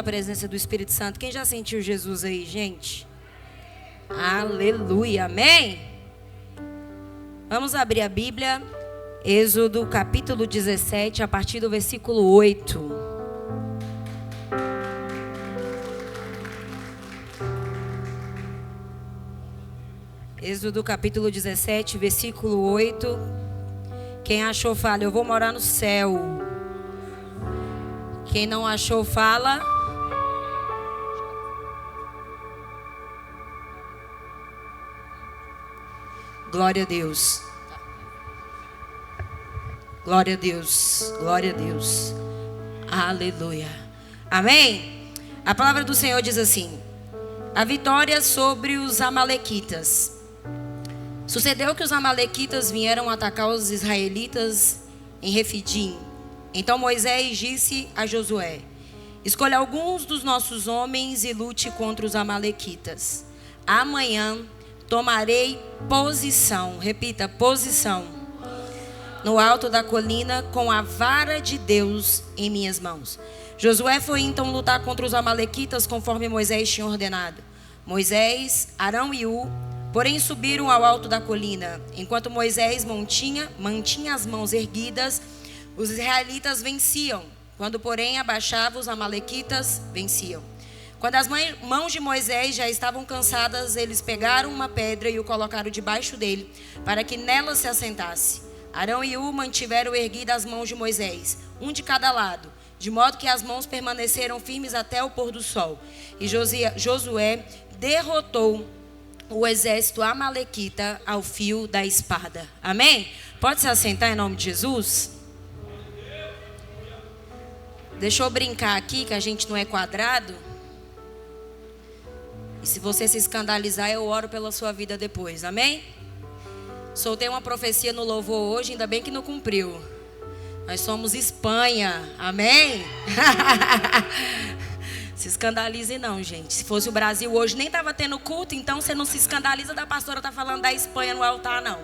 A presença do Espírito Santo. Quem já sentiu Jesus aí, gente? Aleluia, amém? Vamos abrir a Bíblia, Êxodo capítulo 17, a partir do versículo 8. Êxodo capítulo 17, versículo 8. Quem achou, fala: eu vou morar no céu. Quem não achou, fala: glória a Deus. Glória a Deus. Glória a Deus. Aleluia. Amém? A palavra do Senhor diz assim: a vitória sobre os amalequitas. Sucedeu que os amalequitas vieram atacar os israelitas em Refidim. Então Moisés disse a Josué: escolha alguns dos nossos homens e lute contra os amalequitas. Amanhã tomarei posição, repita, posição, no alto da colina com a vara de Deus em minhas mãos. Josué foi então lutar contra os amalequitas conforme Moisés tinha ordenado. Moisés, Arão e Ur, porém, subiram ao alto da colina. Enquanto Moisés mantinha as mãos erguidas, os israelitas venciam. Quando, porém, abaixava, os amalequitas venciam. Quando as mãos de Moisés já estavam cansadas, eles pegaram uma pedra e o colocaram debaixo dele, para que nela se assentasse. Arão e Ur mantiveram erguidas as mãos de Moisés, um de cada lado, de modo que as mãos permaneceram firmes até o pôr do sol. E Josué derrotou o exército amalequita ao fio da espada. Amém? Pode se assentar em nome de Jesus? Deixa eu brincar aqui, que a gente não é quadrado. E se você se escandalizar, eu oro pela sua vida depois, amém? Soltei uma profecia no louvor hoje, ainda bem que não cumpriu. Nós somos Espanha, amém? Se escandalize não, gente. Se fosse o Brasil hoje, nem estava tendo culto, então você não se escandaliza da pastora estar falando da Espanha no altar, não.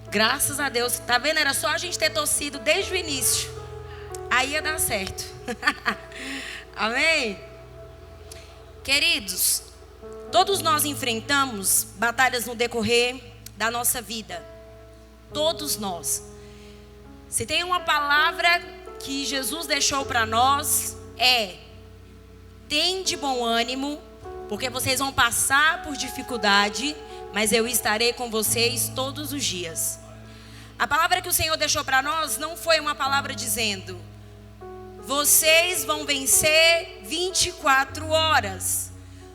Graças a Deus, tá vendo? Era só a gente ter torcido desde o início. Aí ia dar certo. Amém? Queridos, todos nós enfrentamos batalhas no decorrer da nossa vida. Todos nós. Se tem uma palavra que Jesus deixou para nós, tem de bom ânimo, porque vocês vão passar por dificuldade, mas eu estarei com vocês todos os dias. A palavra que o Senhor deixou para nós não foi uma palavra dizendo: vocês vão vencer 24 horas.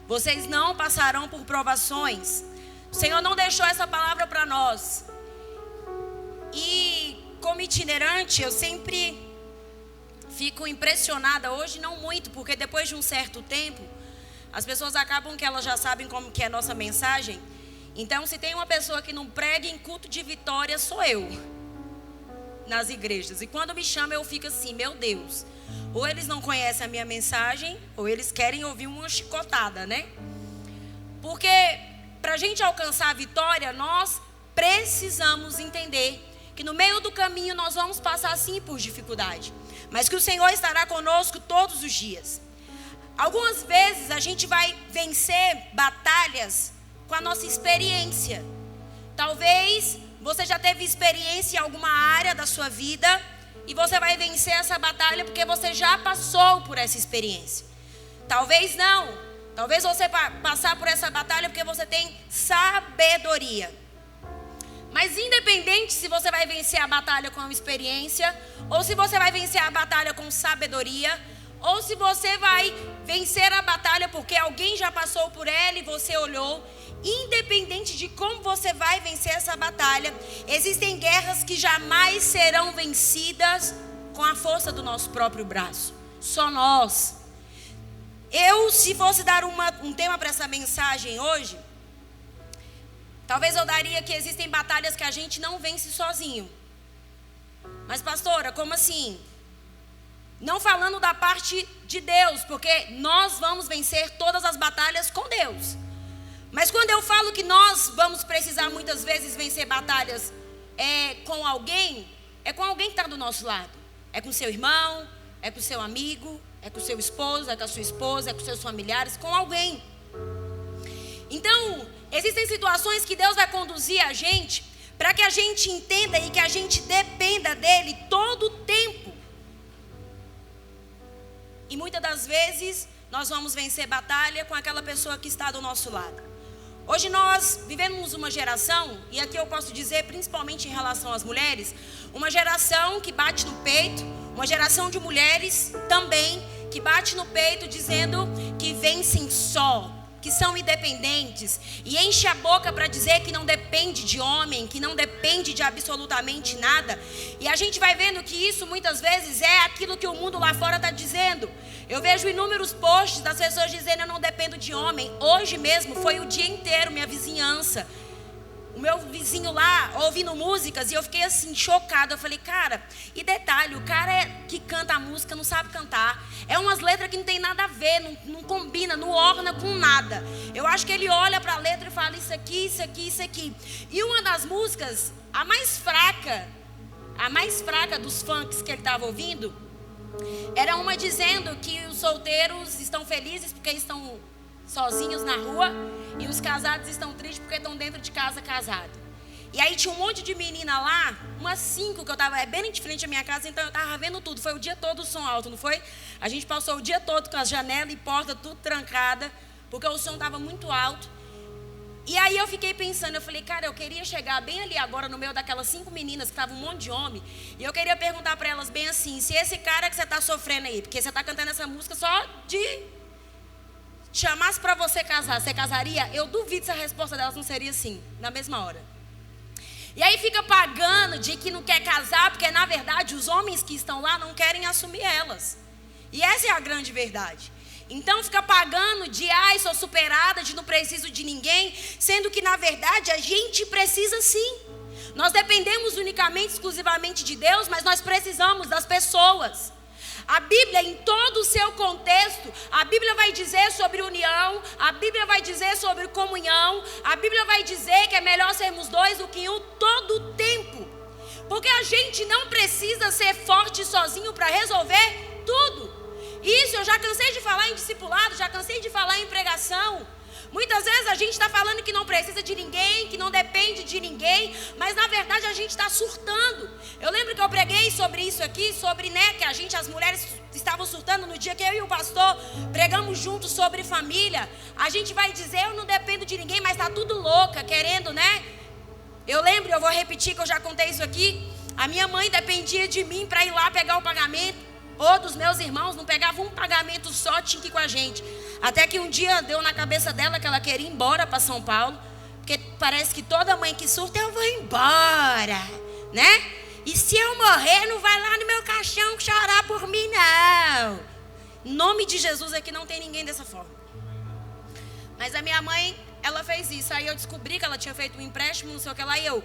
Vocês não passarão por provações. O Senhor não deixou essa palavra para nós. E como itinerante, eu sempre fico impressionada. Hoje não muito, porque depois de um certo tempo, as pessoas acabam que elas já sabem como que é a nossa mensagem. Então, se tem uma pessoa que não prega em culto de vitória, sou eu. Nas igrejas. E quando me chama, eu fico assim: meu Deus. Ou eles não conhecem a minha mensagem, ou eles querem ouvir uma chicotada, né? Porque para a gente alcançar a vitória, nós precisamos entender que no meio do caminho nós vamos passar sim por dificuldade, mas que o Senhor estará conosco todos os dias. Algumas vezes a gente vai vencer batalhas com a nossa experiência. Talvez você já teve experiência em alguma área da sua vida e você vai vencer essa batalha porque você já passou por essa experiência. Talvez não. Talvez você passar por essa batalha porque você tem sabedoria. Mas independente se você vai vencer a batalha com experiência, ou se você vai vencer a batalha com sabedoria, ou se você vai vencer a batalha porque alguém já passou por ela e você olhou, independente de como você vai vencer essa batalha, existem guerras que jamais serão vencidas com a força do nosso próprio braço. Só nós. Se fosse dar um tema para essa mensagem hoje, talvez eu daria que existem batalhas que a gente não vence sozinho. Mas pastora, como assim? Não falando da parte de Deus, porque nós vamos vencer todas as batalhas com Deus. Mas quando eu falo que nós vamos precisar muitas vezes vencer batalhas com alguém, é com alguém que está do nosso lado. É com seu irmão, é com o seu amigo, é com o seu esposo, é com a sua esposa, é com os seus familiares, com alguém. Então, existem situações que Deus vai conduzir a gente para que a gente entenda e que a gente dependa dele todo o tempo. E muitas das vezes nós vamos vencer batalha com aquela pessoa que está do nosso lado. Hoje nós vivemos uma geração, e aqui eu posso dizer principalmente em relação às mulheres, uma geração que bate no peito, uma geração de mulheres também que bate no peito dizendo que vencem só, que são independentes, e enche a boca para dizer que não depende de homem, que não depende de absolutamente nada. E a gente vai vendo que isso muitas vezes é aquilo que o mundo lá fora está dizendo. Eu vejo inúmeros posts das pessoas dizendo: eu não dependo de homem. Hoje mesmo foi o dia inteiro, minha vizinhança, o meu vizinho lá ouvindo músicas, e eu fiquei assim chocada. Eu falei: cara, e detalhe, o cara que canta a música não sabe cantar, é umas letras que não tem nada a ver, não combina, não orna com nada. Eu acho que ele olha para a letra e fala: isso aqui, isso aqui, isso aqui. E uma das músicas, a mais fraca dos funks que ele estava ouvindo, era uma dizendo que os solteiros estão felizes porque estão sozinhos na rua, e os casados estão tristes porque estão dentro de casa casados. E aí tinha um monte de menina lá, umas 5 que eu estava bem de frente à minha casa, então eu estava vendo tudo. Foi o dia todo o som alto, não foi? A gente passou o dia todo com as janelas e porta tudo trancada, porque o som estava muito alto. E aí eu fiquei pensando, eu falei: cara, eu queria chegar bem ali agora no meio daquelas 5 meninas que estavam um monte de homem, e eu queria perguntar para elas bem assim: se esse cara que você está sofrendo aí, porque você está cantando essa música só de chamasse para você casar, você casaria? Eu duvido se a resposta delas não seria sim, na mesma hora. E aí fica pagando de que não quer casar, porque na verdade os homens que estão lá não querem assumir elas. E essa é a grande verdade. Então fica pagando de: ai, sou superada, de não preciso de ninguém, sendo que na verdade a gente precisa sim. Nós dependemos unicamente, exclusivamente de Deus, mas nós precisamos das pessoas. A Bíblia, em todo o seu contexto, a Bíblia vai dizer sobre união, a Bíblia vai dizer sobre comunhão, a Bíblia vai dizer que é melhor sermos 2 do que 1 todo o tempo. Porque a gente não precisa ser forte sozinho para resolver tudo. Isso eu já cansei de falar em discipulado, já cansei de falar em pregação. Muitas vezes a gente está falando que não precisa de ninguém, que não depende de ninguém, mas na verdade a gente está surtando. Eu lembro que eu preguei sobre isso aqui, sobre que as mulheres estavam surtando no dia que eu e o pastor pregamos juntos sobre família. A gente vai dizer: eu não dependo de ninguém, mas está tudo louca, querendo, Eu lembro, eu vou repetir que eu já contei isso aqui. A minha mãe dependia de mim para ir lá pegar o pagamento. Ou dos meus irmãos, não pegava um pagamento só, tinha que ir com a gente. Até que um dia deu na cabeça dela que ela queria ir embora para São Paulo, porque parece que toda mãe que surta: eu vou embora, E se eu morrer, não vai lá no meu caixão chorar por mim, não. Em nome de Jesus é que não tem ninguém dessa forma. Mas a minha mãe, ela fez isso. Aí eu descobri que ela tinha feito um empréstimo, não sei o que lá, e eu: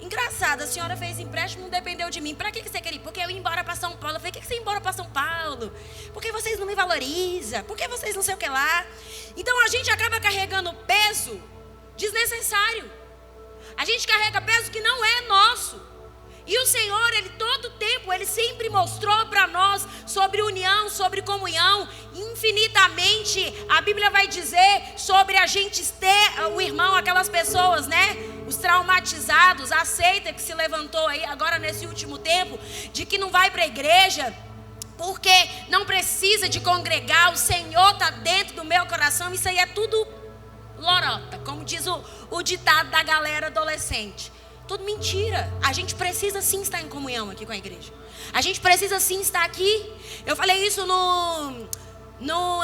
engraçado, a senhora fez empréstimo, não dependeu de mim. Para que você queria ir? Porque eu ia embora para São Paulo. Eu falei: por que você ia embora para São Paulo? Porque vocês não me valorizam. Porque vocês não sei o que lá. Então a gente acaba carregando peso desnecessário. A gente carrega peso que não é nosso. E o Senhor, Ele todo o tempo, Ele sempre mostrou para nós sobre união, sobre comunhão. Infinitamente, a Bíblia vai dizer sobre a gente ter o irmão, aquelas pessoas, os traumatizados, a seita que se levantou aí agora nesse último tempo, de que não vai para a igreja, porque não precisa de congregar, o Senhor está dentro do meu coração. Isso aí é tudo lorota, como diz o ditado da galera adolescente. Tudo mentira. A gente precisa sim estar em comunhão aqui com a igreja. A gente precisa sim estar aqui. Eu falei isso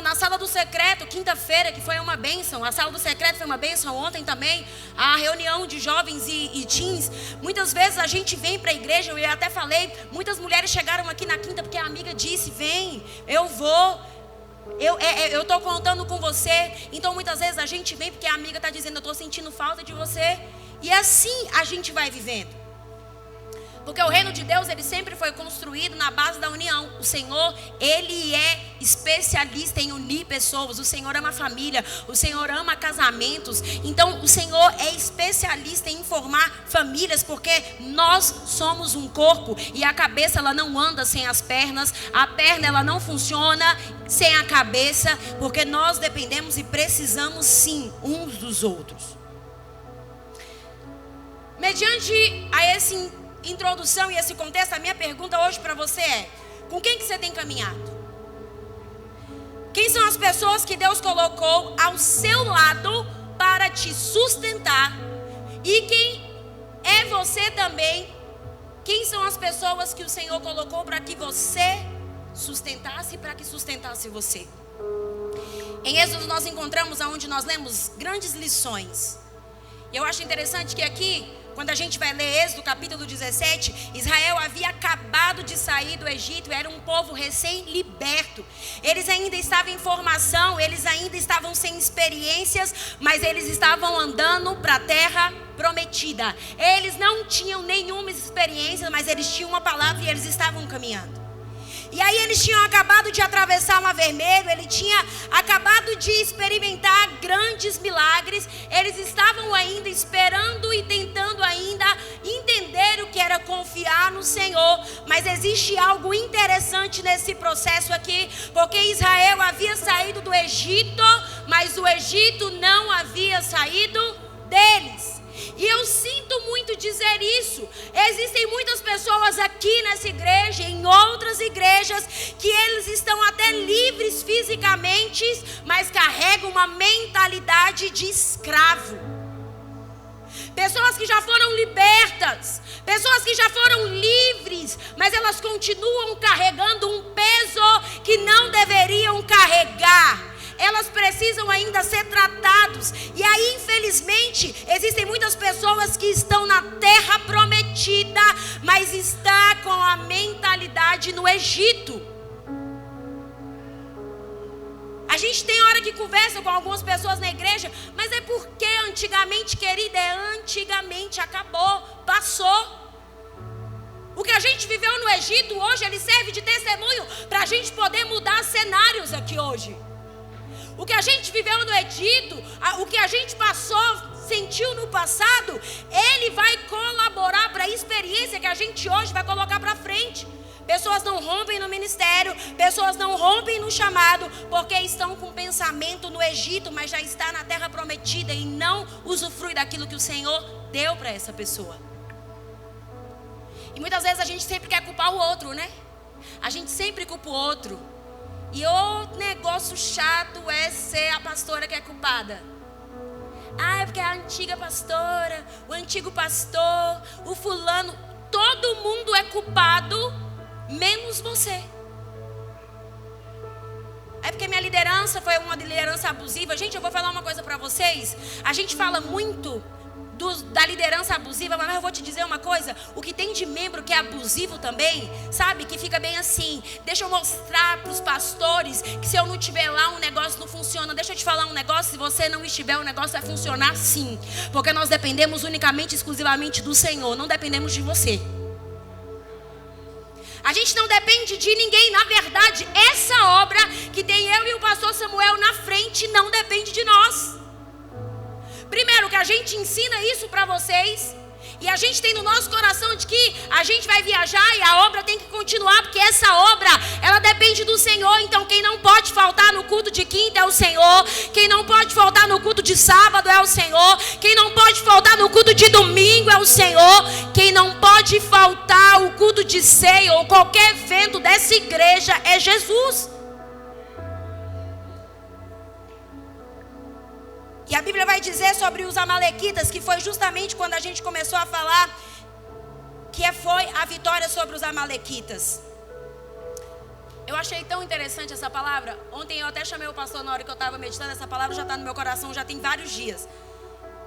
na sala do secreto, quinta-feira, que foi uma bênção. A sala do secreto foi uma bênção. Ontem também, a reunião de jovens e teens. Muitas vezes a gente vem para a igreja, eu até falei, muitas mulheres chegaram aqui na quinta porque a amiga disse: vem, eu vou. Eu estou contando com você. Então muitas vezes a gente vem porque a amiga está dizendo: eu estou sentindo falta de você. E assim a gente vai vivendo. Porque o reino de Deus, ele sempre foi construído na base da união. O Senhor, Ele é especialista em unir pessoas. O Senhor ama família, o Senhor ama casamentos. Então o Senhor é especialista em formar famílias, porque nós somos um corpo e a cabeça ela não anda sem as pernas, a perna ela não funciona sem a cabeça, porque nós dependemos e precisamos sim uns dos outros. Mediante a essa introdução e esse contexto, a minha pergunta hoje para você é: com quem que você tem caminhado? Quem são as pessoas que Deus colocou ao seu lado para te sustentar? E quem é você também? Quem são as pessoas que o Senhor colocou para que você sustentasse, para que sustentasse você? Em Êxodo nós encontramos aonde nós lemos grandes lições. Eu acho interessante que aqui, quando a gente vai ler Êxodo capítulo 17, Israel havia acabado de sair do Egito, era um povo recém-liberto. Eles ainda estavam em formação, eles ainda estavam sem experiências, mas eles estavam andando para a terra prometida. Eles não tinham nenhuma experiência, mas eles tinham uma palavra e eles estavam caminhando. E aí eles tinham acabado de atravessar o Mar Vermelho, ele tinha acabado de experimentar grandes milagres. Eles estavam ainda esperando e tentando ainda entender o que era confiar no Senhor. Mas existe algo interessante nesse processo aqui, porque Israel havia saído do Egito, mas o Egito não havia saído deles. E eu sinto muito dizer isso. Existem muitas pessoas aqui nessa igreja, em outras igrejas, que eles estão até livres fisicamente, mas carregam uma mentalidade de escravo. Pessoas que já foram libertas, pessoas que já foram livres, mas elas continuam carregando um peso que não deveriam carregar. Elas precisam ainda ser tratados. E aí, infelizmente, existem muitas pessoas que estão na terra prometida, mas está com a mentalidade no Egito. A gente tem hora que conversa com algumas pessoas na igreja, mas é porque antigamente, querida, antigamente acabou, passou. O que a gente viveu no Egito hoje, ele serve de testemunho para a gente poder mudar cenários aqui hoje. O que a gente viveu no Egito, o que a gente passou, sentiu no passado, ele vai colaborar para a experiência que a gente hoje vai colocar para frente. Pessoas não rompem no ministério, pessoas não rompem no chamado, porque estão com pensamento no Egito, mas já está na terra prometida e não usufrui daquilo que o Senhor deu para essa pessoa. E muitas vezes a gente sempre quer culpar o outro, né? A gente sempre culpa o outro. E o negócio chato é ser a pastora que é culpada. Ah, é porque é a antiga pastora, o antigo pastor, o fulano. Todo mundo é culpado, menos você. É porque minha liderança foi uma liderança abusiva. Gente, eu vou falar uma coisa para vocês. A gente fala muito da liderança abusiva, mas eu vou te dizer uma coisa: o que tem de membro que é abusivo também, sabe, que fica bem assim, deixa eu mostrar para os pastores que se eu não estiver lá o negócio não funciona. Deixa eu te falar um negócio: se você não estiver, o negócio vai funcionar sim, porque nós dependemos unicamente, exclusivamente do Senhor, não dependemos de você. A gente não depende de ninguém. Na verdade, essa obra que tem eu e o pastor Samuel na frente não depende de nós. Primeiro que a gente ensina isso para vocês, e a gente tem no nosso coração de que a gente vai viajar e a obra tem que continuar, porque essa obra, ela depende do Senhor. Então quem não pode faltar no culto de quinta é o Senhor, quem não pode faltar no culto de sábado é o Senhor, quem não pode faltar no culto de domingo é o Senhor, quem não pode faltar o culto de ceia ou qualquer evento dessa igreja é Jesus. E a Bíblia vai dizer sobre os amalequitas, que foi justamente quando a gente começou a falar que foi a vitória sobre os amalequitas. Eu achei tão interessante essa palavra. Ontem eu até chamei o pastor na hora que eu estava meditando. Essa palavra já está no meu coração, já tem vários dias.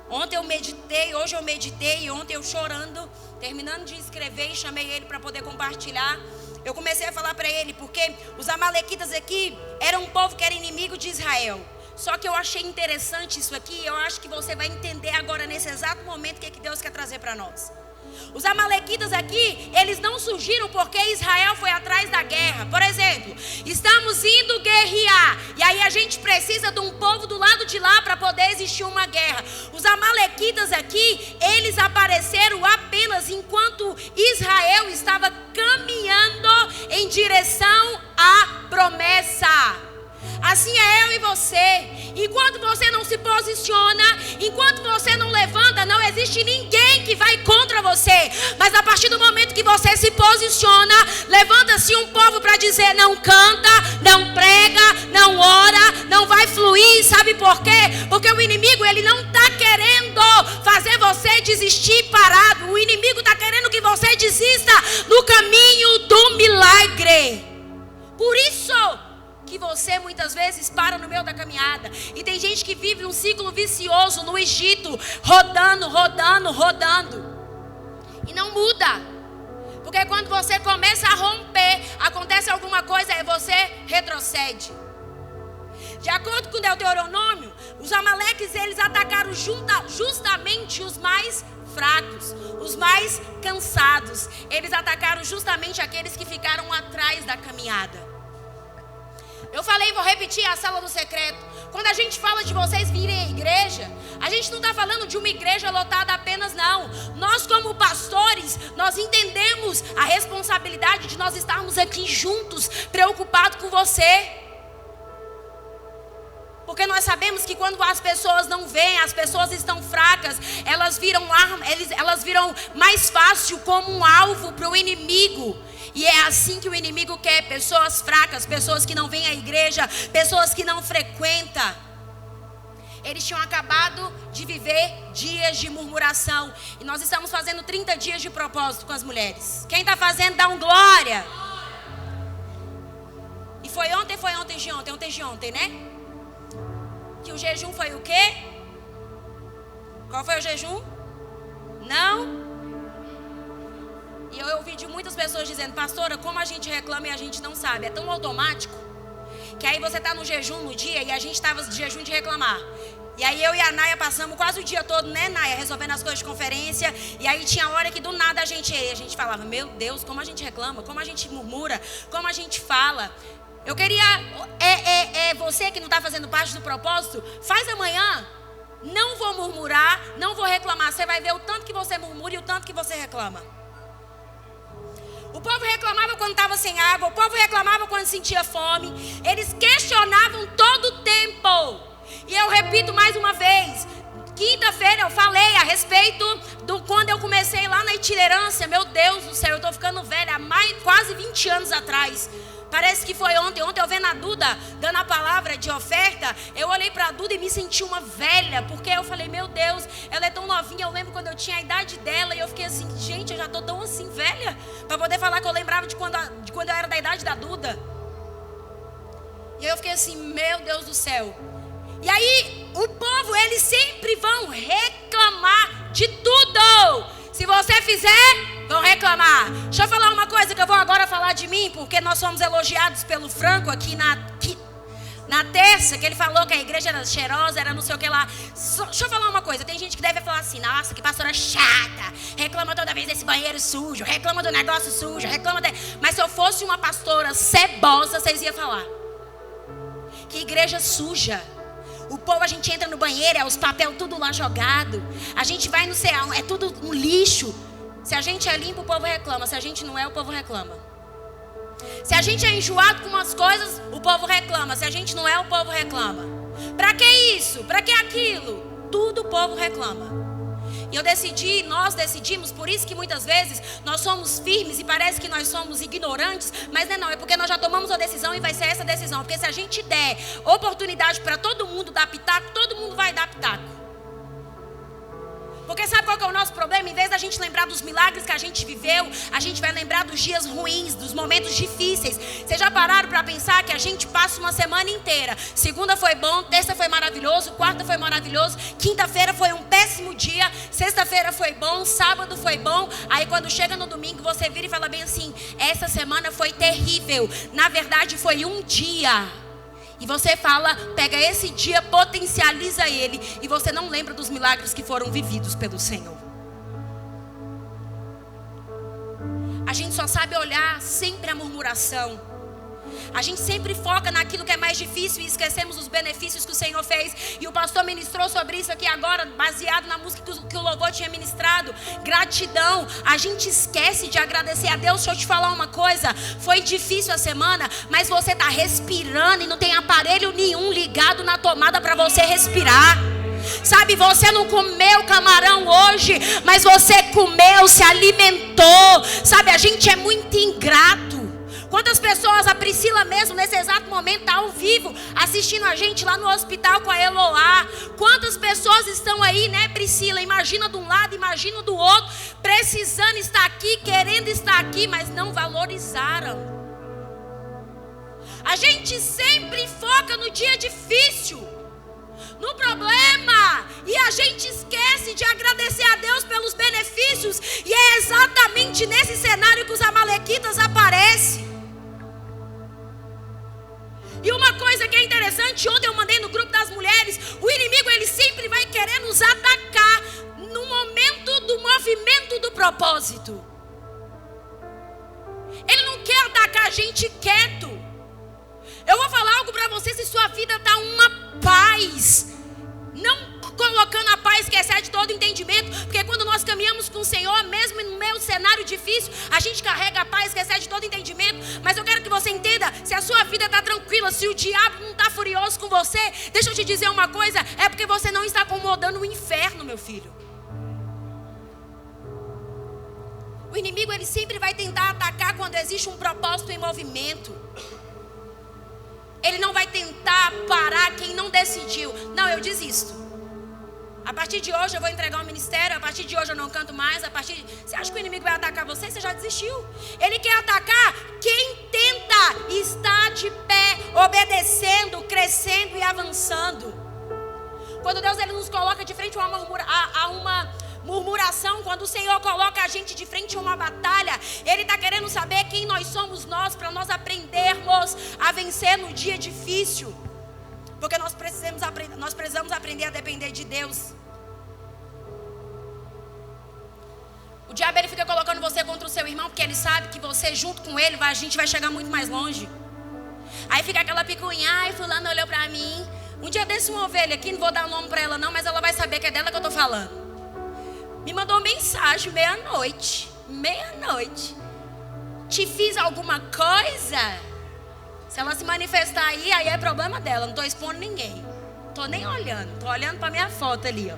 Ontem eu meditei, hoje eu meditei, ontem eu chorando, terminando de escrever, e chamei ele para poder compartilhar. Eu comecei a falar para ele, porque os amalequitas aqui eram um povo que era inimigo de Israel. Só que eu achei interessante isso aqui. Eu acho que você vai entender agora nesse exato momento o que Deus quer trazer para nós. Os amalequitas aqui, eles não surgiram porque Israel foi atrás da guerra. Por exemplo, estamos indo guerrear, e aí a gente precisa de um povo do lado de lá para poder existir uma guerra. Os amalequitas aqui, eles apareceram apenas enquanto Israel estava caminhando em direção à promessa. Assim é eu e você. Enquanto você não se posiciona, enquanto você não levanta, não existe ninguém que vai contra você. Mas a partir do momento que você se posiciona, levanta-se um povo para dizer: não canta, não prega, não ora, não vai fluir. Sabe por quê? Porque o inimigo, ele não está querendo fazer você desistir parado. O inimigo está querendo que você desista no caminho do milagre. Por isso que você muitas vezes para no meio da caminhada. E tem gente que vive um ciclo vicioso no Egito, rodando, rodando, rodando, e não muda. Porque quando você começa a romper, acontece alguma coisa e você retrocede. De acordo com Deuteronômio, os amaleques, eles atacaram justamente os mais fracos, os mais cansados. Eles atacaram justamente aqueles que ficaram atrás da caminhada. Eu falei, vou repetir, a sala do secreto. Quando a gente fala de vocês virem à igreja, a gente não está falando de uma igreja lotada apenas, não. Nós, como pastores, nós entendemos a responsabilidade de nós estarmos aqui juntos, preocupados com você. Porque nós sabemos que quando as pessoas não vêm, as pessoas estão fracas, elas viram mais fácil como um alvo para o inimigo. E é assim que o inimigo quer: pessoas fracas, pessoas que não vêm à igreja, pessoas que não frequentam. Eles tinham acabado de viver dias de murmuração. E nós estamos fazendo 30 dias de propósito com as mulheres. Quem está fazendo, dá um glória. E foi ontem de ontem, né? Que o jejum foi o quê? Qual foi o jejum? Não. E eu ouvi de muitas pessoas dizendo: pastora, como a gente reclama e a gente não sabe. É tão automático que aí você está no jejum no dia e a gente estava de jejum de reclamar. E aí eu e a Naya passamos quase o dia todo, né, Naya, resolvendo as coisas de conferência. E aí tinha hora que do nada a gente falava: meu Deus, como a gente reclama, como a gente murmura, como a gente fala. Eu queria, você que não está fazendo parte do propósito, faz amanhã. Não vou murmurar, não vou reclamar. Você vai ver o tanto que você murmura e o tanto que você reclama. O povo reclamava quando estava sem água, o povo reclamava quando sentia fome. Eles questionavam todo o tempo. E eu repito mais uma vez, quinta-feira eu falei a respeito do quando eu comecei lá na itinerância. Meu Deus do céu, eu estou ficando velha, há quase 20 anos atrás. Parece que foi ontem. Ontem eu vendo a Duda dando a palavra de oferta, eu olhei para a Duda e me senti uma velha, porque eu falei: meu Deus, ela é tão novinha. Eu lembro quando eu tinha a idade dela e eu fiquei assim: gente, eu já estou tão assim velha, para poder falar que eu lembrava de quando eu era da idade da Duda. E eu fiquei assim: meu Deus do céu. E aí o povo, eles sempre vão reclamar de tudo. Se você fizer, vão reclamar. Deixa eu falar uma coisa que eu vou agora falar de mim, porque nós fomos elogiados pelo Franco aqui na terça, que ele falou que a igreja era cheirosa, era não sei o que lá. Deixa eu falar uma coisa, tem gente que deve falar assim: nossa, que pastora chata, reclama toda vez desse banheiro sujo, reclama do negócio sujo, Mas se eu fosse uma pastora cebosa, vocês iam falar: que igreja suja. O povo, a gente entra no banheiro, é os papel tudo lá jogado. A gente vai no céu, é tudo um lixo. Se a gente é limpo, o povo reclama. Se a gente não é, o povo reclama. Se a gente é enjoado com umas coisas, o povo reclama. Se a gente não é, o povo reclama. Pra que isso? Pra que aquilo? Tudo o povo reclama. E nós decidimos, por isso que muitas vezes nós somos firmes e parece que nós somos ignorantes, mas não é porque nós já tomamos a decisão e vai ser essa decisão. Porque se a gente der oportunidade para todo mundo dar pitaco, todo mundo vai dar pitaco. Porque sabe qual que é o nosso problema? Em vez da gente lembrar dos milagres que a gente viveu, a gente vai lembrar dos dias ruins, dos momentos difíceis. Vocês já pararam para pensar que a gente passa uma semana inteira? Segunda foi bom, terça foi maravilhoso, quarta foi maravilhoso, quinta-feira foi um péssimo dia, sexta-feira foi bom, sábado foi bom. Aí quando chega no domingo, você vira e fala bem assim: essa semana foi terrível. Na verdade foi um dia. E você fala, pega esse dia, potencializa ele, e você não lembra dos milagres que foram vividos pelo Senhor. a gente só sabe olhar sempre a murmuração. A gente sempre foca naquilo que é mais difícil e esquecemos os benefícios que o Senhor fez. E o pastor ministrou sobre isso aqui agora, baseado na música que o louvor tinha ministrado. Gratidão. A gente esquece de agradecer a Deus. Deixa eu te falar uma coisa. Foi difícil a semana, mas você está respirando e não tem aparelho nenhum ligado na tomada para você respirar. Sabe, você não comeu camarão hoje, mas você comeu, se alimentou. Sabe, a gente é muito ingrato. Quantas pessoas, a Priscila mesmo, nesse exato momento, está ao vivo, assistindo a gente lá no hospital com a Eloá. Quantas pessoas estão aí, né, Priscila? Imagina de um lado, imagina do outro, precisando estar aqui, querendo estar aqui, mas não valorizaram. A gente sempre foca no dia difícil, no problema, e a gente esquece de agradecer a Deus pelos benefícios. E é exatamente nesse cenário que os amalequitas aparecem. E uma coisa que é interessante, ontem eu mandei no grupo das mulheres, o inimigo ele sempre vai querer nos atacar no momento do movimento do propósito. Ele não quer atacar a gente quieto. Eu vou falar algo para você, se sua vida está uma paz, não colocando a paz que excede todo entendimento, porque quando nós caminhamos com o Senhor, mesmo no meio do cenário difícil, a gente carrega a paz que excede todo entendimento. Mas eu quero que você entenda, se a sua vida está tranquila, se o diabo não está furioso com você, deixa eu te dizer uma coisa, é porque você não está acomodando o inferno, meu filho. O inimigo ele sempre vai tentar atacar quando existe um propósito em movimento. Ele não vai tentar parar quem não decidiu. Não, eu desisto. A partir de hoje eu vou entregar o ministério. A partir de hoje eu não canto mais. Você acha que o inimigo vai atacar você? Você já desistiu. Ele quer atacar quem tenta estar de pé, obedecendo, crescendo e avançando. Quando Deus ele nos coloca de frente a uma murmuração, quando o Senhor coloca a gente de frente a uma batalha, Ele está querendo saber quem nós somos para nós aprendermos a vencer no dia difícil. Porque nós precisamos aprender a depender de Deus. O diabo ele fica colocando você contra o seu irmão, porque ele sabe que você junto com ele, a gente vai chegar muito mais longe. Aí fica aquela picuinha, ai, fulano olhou para mim. Um dia desse uma ovelha aqui, não vou dar nome para ela não, mas ela vai saber que é dela que eu estou falando. Me mandou mensagem meia-noite. Te fiz alguma coisa? Se ela se manifestar aí é problema dela. Não estou expondo ninguém. Estou nem olhando. Estou olhando para minha foto ali, ó.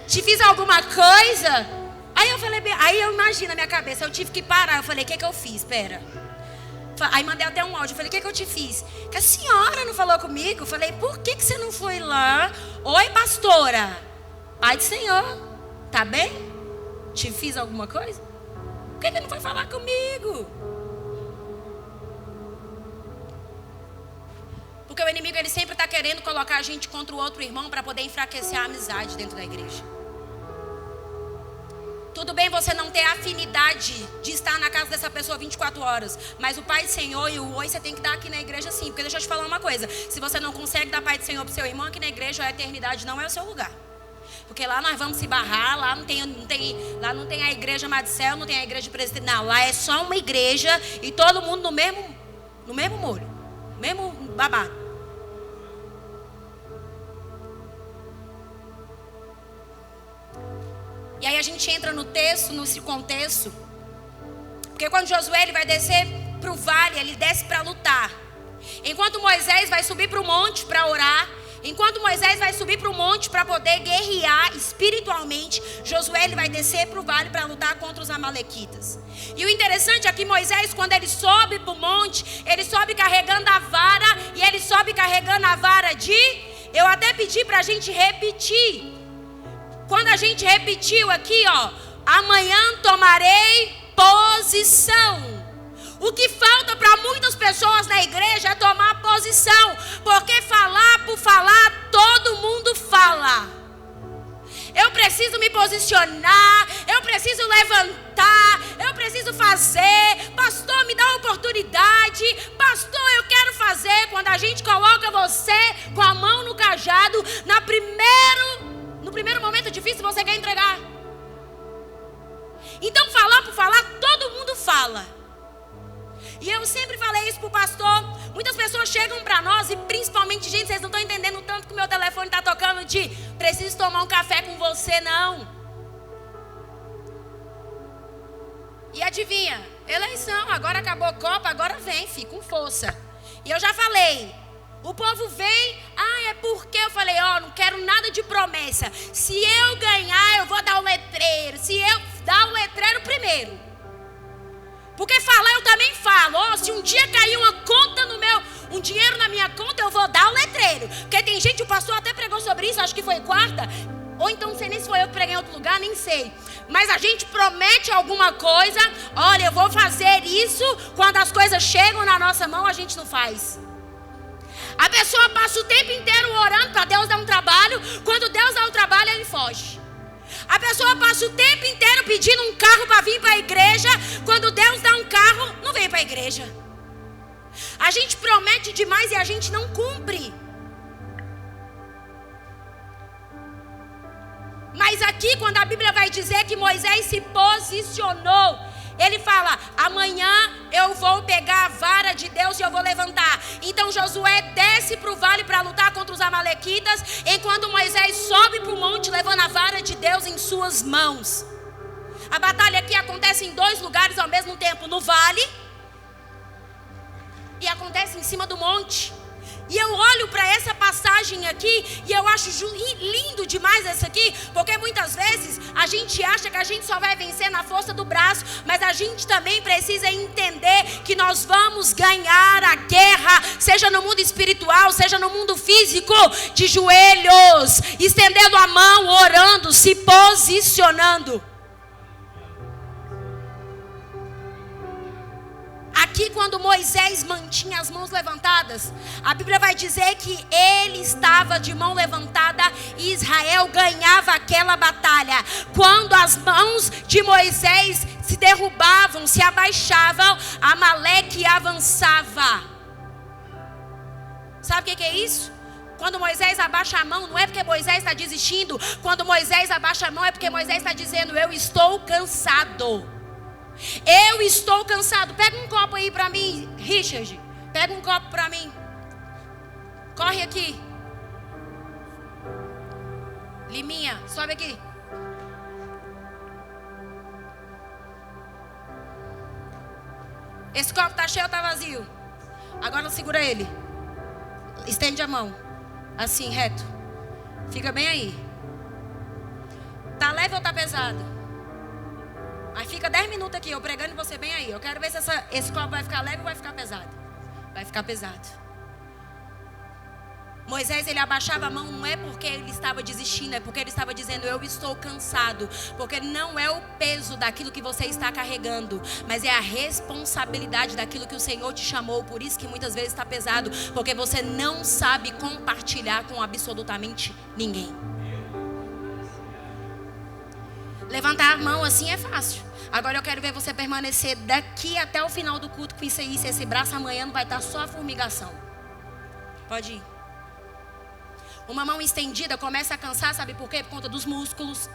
Te fiz alguma coisa? Aí eu falei, aí eu imagino na minha cabeça, eu tive que parar. Eu falei, o que eu fiz? Espera. Aí mandei até um áudio. Eu falei, o que eu te fiz? Que a senhora não falou comigo? Eu falei, por que você não foi lá? Oi, pastora. Pai do Senhor, tá bem? Te fiz alguma coisa? Por que não foi falar comigo? Porque o inimigo ele sempre está querendo colocar a gente contra o outro irmão para poder enfraquecer a amizade dentro da igreja. Tudo bem você não ter afinidade de estar na casa dessa pessoa 24 horas, mas o Pai do Senhor e o oi você tem que dar aqui na igreja sim. Porque deixa eu te falar uma coisa, se você não consegue dar Pai do Senhor para o seu irmão aqui na igreja, a eternidade não é o seu lugar. Porque lá nós vamos se barrar, lá não tem a igreja Madicel, não tem a igreja Presidente. Não, lá é só uma igreja e todo mundo no mesmo molho, no mesmo babado. E aí a gente entra no texto, nesse contexto. Porque quando Josué ele vai descer para o vale, ele desce para lutar. Enquanto Moisés vai subir para o monte para orar, enquanto Moisés vai subir para o monte para poder guerrear espiritualmente, Josué ele vai descer para o vale para lutar contra os amalequitas. E o interessante é que Moisés, quando ele sobe para o monte, ele sobe carregando a vara, e ele sobe carregando a vara eu até pedi para a gente repetir. Quando a gente repetiu aqui, ó, amanhã tomarei posição. O que falta para muitas pessoas na igreja é tomar posição, porque falar por falar, todo mundo fala. Eu preciso me posicionar, eu preciso levantar, eu preciso fazer. Pastor, me dá uma oportunidade. Pastor, eu quero fazer. Quando a gente coloca você com a mão no cajado, no primeiro momento difícil você quer entregar. Então falar por falar, todo mundo fala. E eu sempre falei isso pro pastor. Muitas pessoas chegam para nós e principalmente, gente, vocês não estão entendendo tanto que o meu telefone está tocando de preciso tomar um café com você, não. E adivinha, eleição, agora acabou a Copa, agora vem, fica com força. E eu já falei, o povo vem, é porque eu falei, não quero nada de promessa. Se eu ganhar, eu vou dar o letreiro. Se eu dar o letreiro primeiro. Porque falar eu também falo, se um dia cair uma conta um dinheiro na minha conta, eu vou dar o letreiro. Porque tem gente, o pastor até pregou sobre isso, acho que foi quarta. Ou então não sei nem se foi eu que preguei em outro lugar, nem sei. Mas a gente promete alguma coisa. Olha, eu vou fazer isso. Quando as coisas chegam na nossa mão, a gente não faz. A pessoa passa o tempo inteiro orando para Deus dar um trabalho. Quando Deus dá o trabalho, ele foge. A pessoa passa o tempo inteiro pedindo um carro para vir para a igreja. Quando Deus dá um carro, não vem para a igreja. A gente promete demais e a gente não cumpre. Mas aqui, quando a Bíblia vai dizer que Moisés se posicionou, ele fala, amanhã eu vou pegar a vara de Deus e eu vou levantar. Então Josué desce para o vale para lutar contra os amalequitas, enquanto Moisés sobe para o monte levando a vara de Deus em suas mãos. A batalha aqui acontece em 2 lugares ao mesmo tempo, no vale e acontece em cima do monte. E eu olho para essa passagem aqui e eu acho lindo demais essa aqui, porque muitas vezes a gente acha que a gente só vai vencer na força do braço, mas a gente também precisa entender que nós vamos ganhar a guerra, seja no mundo espiritual, seja no mundo físico, de joelhos, estendendo a mão, orando, se posicionando. Aqui quando Moisés mantinha as mãos levantadas, a Bíblia vai dizer que ele estava de mão levantada e Israel ganhava aquela batalha. Quando as mãos de Moisés se derrubavam, se abaixavam, Amaleque avançava. Sabe o que é isso? Quando Moisés abaixa a mão, não é porque Moisés está desistindo. Quando Moisés abaixa a mão, é porque Moisés está dizendo, eu estou cansado. Eu estou cansado. Pega um copo aí para mim, Richard. Pega um copo para mim. Corre aqui. Liminha, sobe aqui. Esse copo tá cheio ou tá vazio? Agora segura ele. Estende a mão. Assim, reto. Fica bem aí. Tá leve ou tá pesado? Mas fica 10 minutos aqui, eu pregando e você bem aí. Eu quero ver se esse copo vai ficar leve ou vai ficar pesado. Vai ficar pesado. Moisés, ele abaixava a mão, não é porque ele estava desistindo, é porque ele estava dizendo, eu estou cansado. Porque não é o peso daquilo que você está carregando, mas é a responsabilidade daquilo que o Senhor te chamou. Por isso que muitas vezes está pesado, porque você não sabe compartilhar com absolutamente ninguém. Levantar a mão assim é fácil. Agora eu quero ver você permanecer daqui até o final do culto com isso aí. Se esse braço amanhã não vai estar só a formigação. Pode ir. Uma mão estendida começa a cansar, sabe por quê? Por conta dos músculos.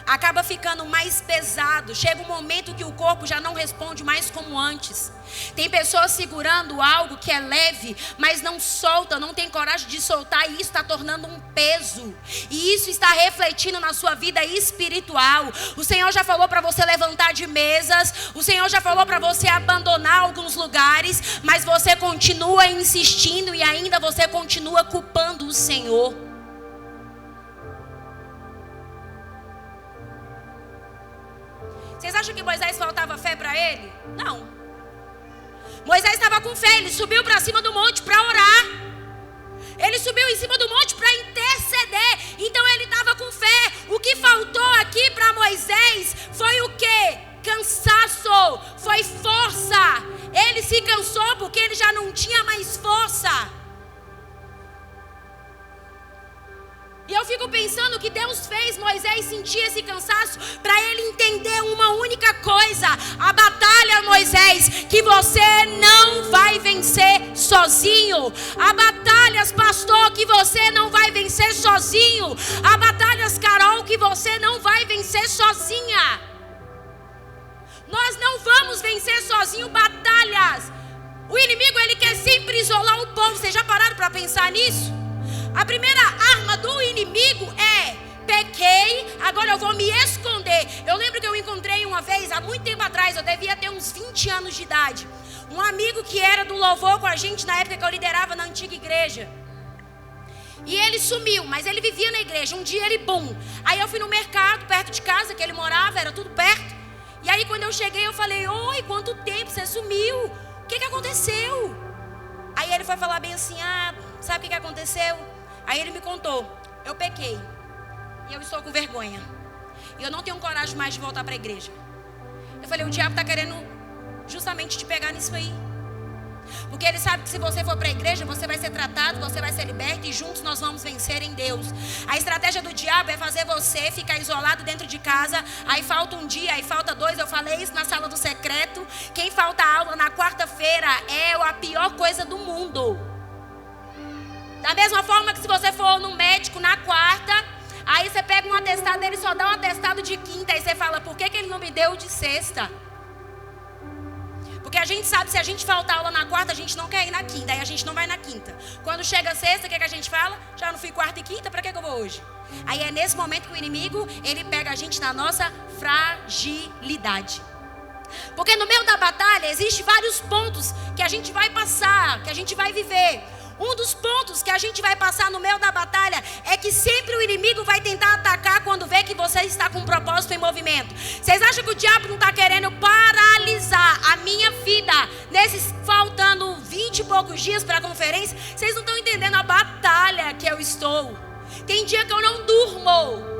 Acaba ficando mais pesado. Chega um momento que o corpo já não responde mais como antes. Tem pessoas segurando algo que é leve, mas não solta, não tem coragem de soltar, e isso está tornando um peso. E isso está refletindo na sua vida espiritual. O Senhor já falou para você levantar de mesas. O Senhor já falou para você abandonar alguns lugares, mas você continua insistindo e ainda você continua culpando o Senhor. Vocês acham que Moisés faltava fé para ele? Não. Moisés estava com fé, ele subiu para cima do monte para orar. Ele subiu em cima do monte para interceder. Então ele estava com fé. O que faltou aqui para Moisés foi o quê? Cansaço, foi força. Ele se cansou porque ele já não tinha mais força. E eu fico pensando que Deus fez Moisés sentir esse cansaço para ele entender uma única coisa. A batalha, Moisés, que você não vai vencer sozinho. Há batalhas, pastor, que você não vai vencer sozinho. Há batalhas, Carol, que você não vai vencer sozinha. Nós não vamos vencer sozinho batalhas. O inimigo, ele quer sempre isolar o povo. Vocês já pararam para pensar nisso? A primeira arma do inimigo é: pequei, agora eu vou me esconder. Eu lembro que eu encontrei uma vez, há muito tempo atrás, eu devia ter uns 20 anos de idade, um amigo que era do louvor com a gente na época que eu liderava na antiga igreja. E ele sumiu, mas ele vivia na igreja. Um dia ele, bum. Aí eu fui no mercado, perto de casa, que ele morava, era tudo perto. E aí quando eu cheguei, eu falei: oi, quanto tempo, você sumiu? O que aconteceu? Aí ele foi falar bem assim: sabe o que aconteceu? Aí ele me contou: eu pequei. E eu estou com vergonha. E eu não tenho coragem mais de voltar para a igreja. Eu falei: o diabo está querendo justamente te pegar nisso aí. Porque ele sabe que se você for para a igreja, você vai ser tratado, você vai ser liberto e juntos nós vamos vencer em Deus. A estratégia do diabo é fazer você ficar isolado dentro de casa. Aí falta um dia, aí falta 2. Eu falei isso na sala do secreto. Quem falta aula na quarta-feira é a pior coisa do mundo. Da mesma forma que se você for no médico na quarta, aí você pega um atestado, ele só dá um atestado de quinta. Aí você fala: por que ele não me deu de sexta? Porque a gente sabe, se a gente faltar aula na quarta, a gente não quer ir na quinta. Aí a gente não vai na quinta. Quando chega a sexta, o que a gente fala? Já não fui quarta e quinta, para que eu vou hoje? Aí é nesse momento que o inimigo, ele pega a gente na nossa fragilidade. Porque no meio da batalha, existem vários pontos que a gente vai passar, que a gente vai viver. Um dos pontos que a gente vai passar no meio da batalha é que sempre o inimigo vai tentar atacar quando vê que você está com um propósito em movimento. Vocês acham que o diabo não está querendo paralisar a minha vida nesses faltando 20 e poucos dias para a conferência? Vocês não estão entendendo a batalha que eu estou. Tem dia que eu não durmo.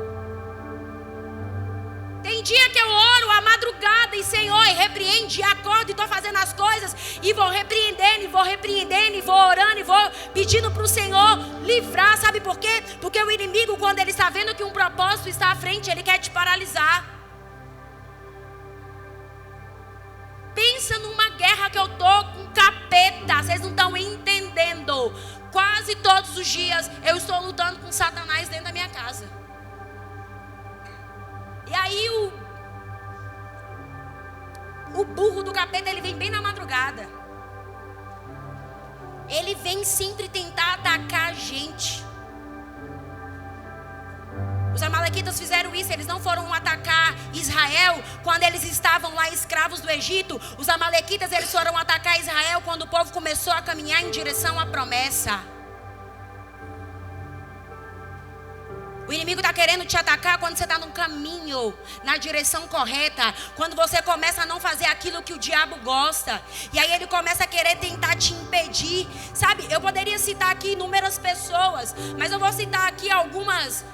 Tem dia que eu oro à madrugada e Senhor, e repreende, e acordo e estou fazendo as coisas e vou repreendendo, e vou orando, e vou pedindo para o Senhor livrar. Sabe por quê? Porque o inimigo, quando ele está vendo que um propósito está à frente, ele quer te paralisar. Pensa numa guerra que eu estou com capeta. Vocês não estão entendendo. Quase todos os dias eu estou lutando com Satanás dentro da minha casa. E aí o burro do capeta, ele vem bem na madrugada. Ele vem sempre tentar atacar a gente. Os amalequitas fizeram isso. Eles não foram atacar Israel quando eles estavam lá escravos do Egito. Os amalequitas, eles foram atacar Israel quando o povo começou a caminhar em direção à promessa. O inimigo está querendo te atacar quando você está no caminho, na direção correta. Quando você começa a não fazer aquilo que o diabo gosta. E aí ele começa a querer tentar te impedir. Sabe, eu poderia citar aqui inúmeras pessoas, mas eu vou citar aqui algumas.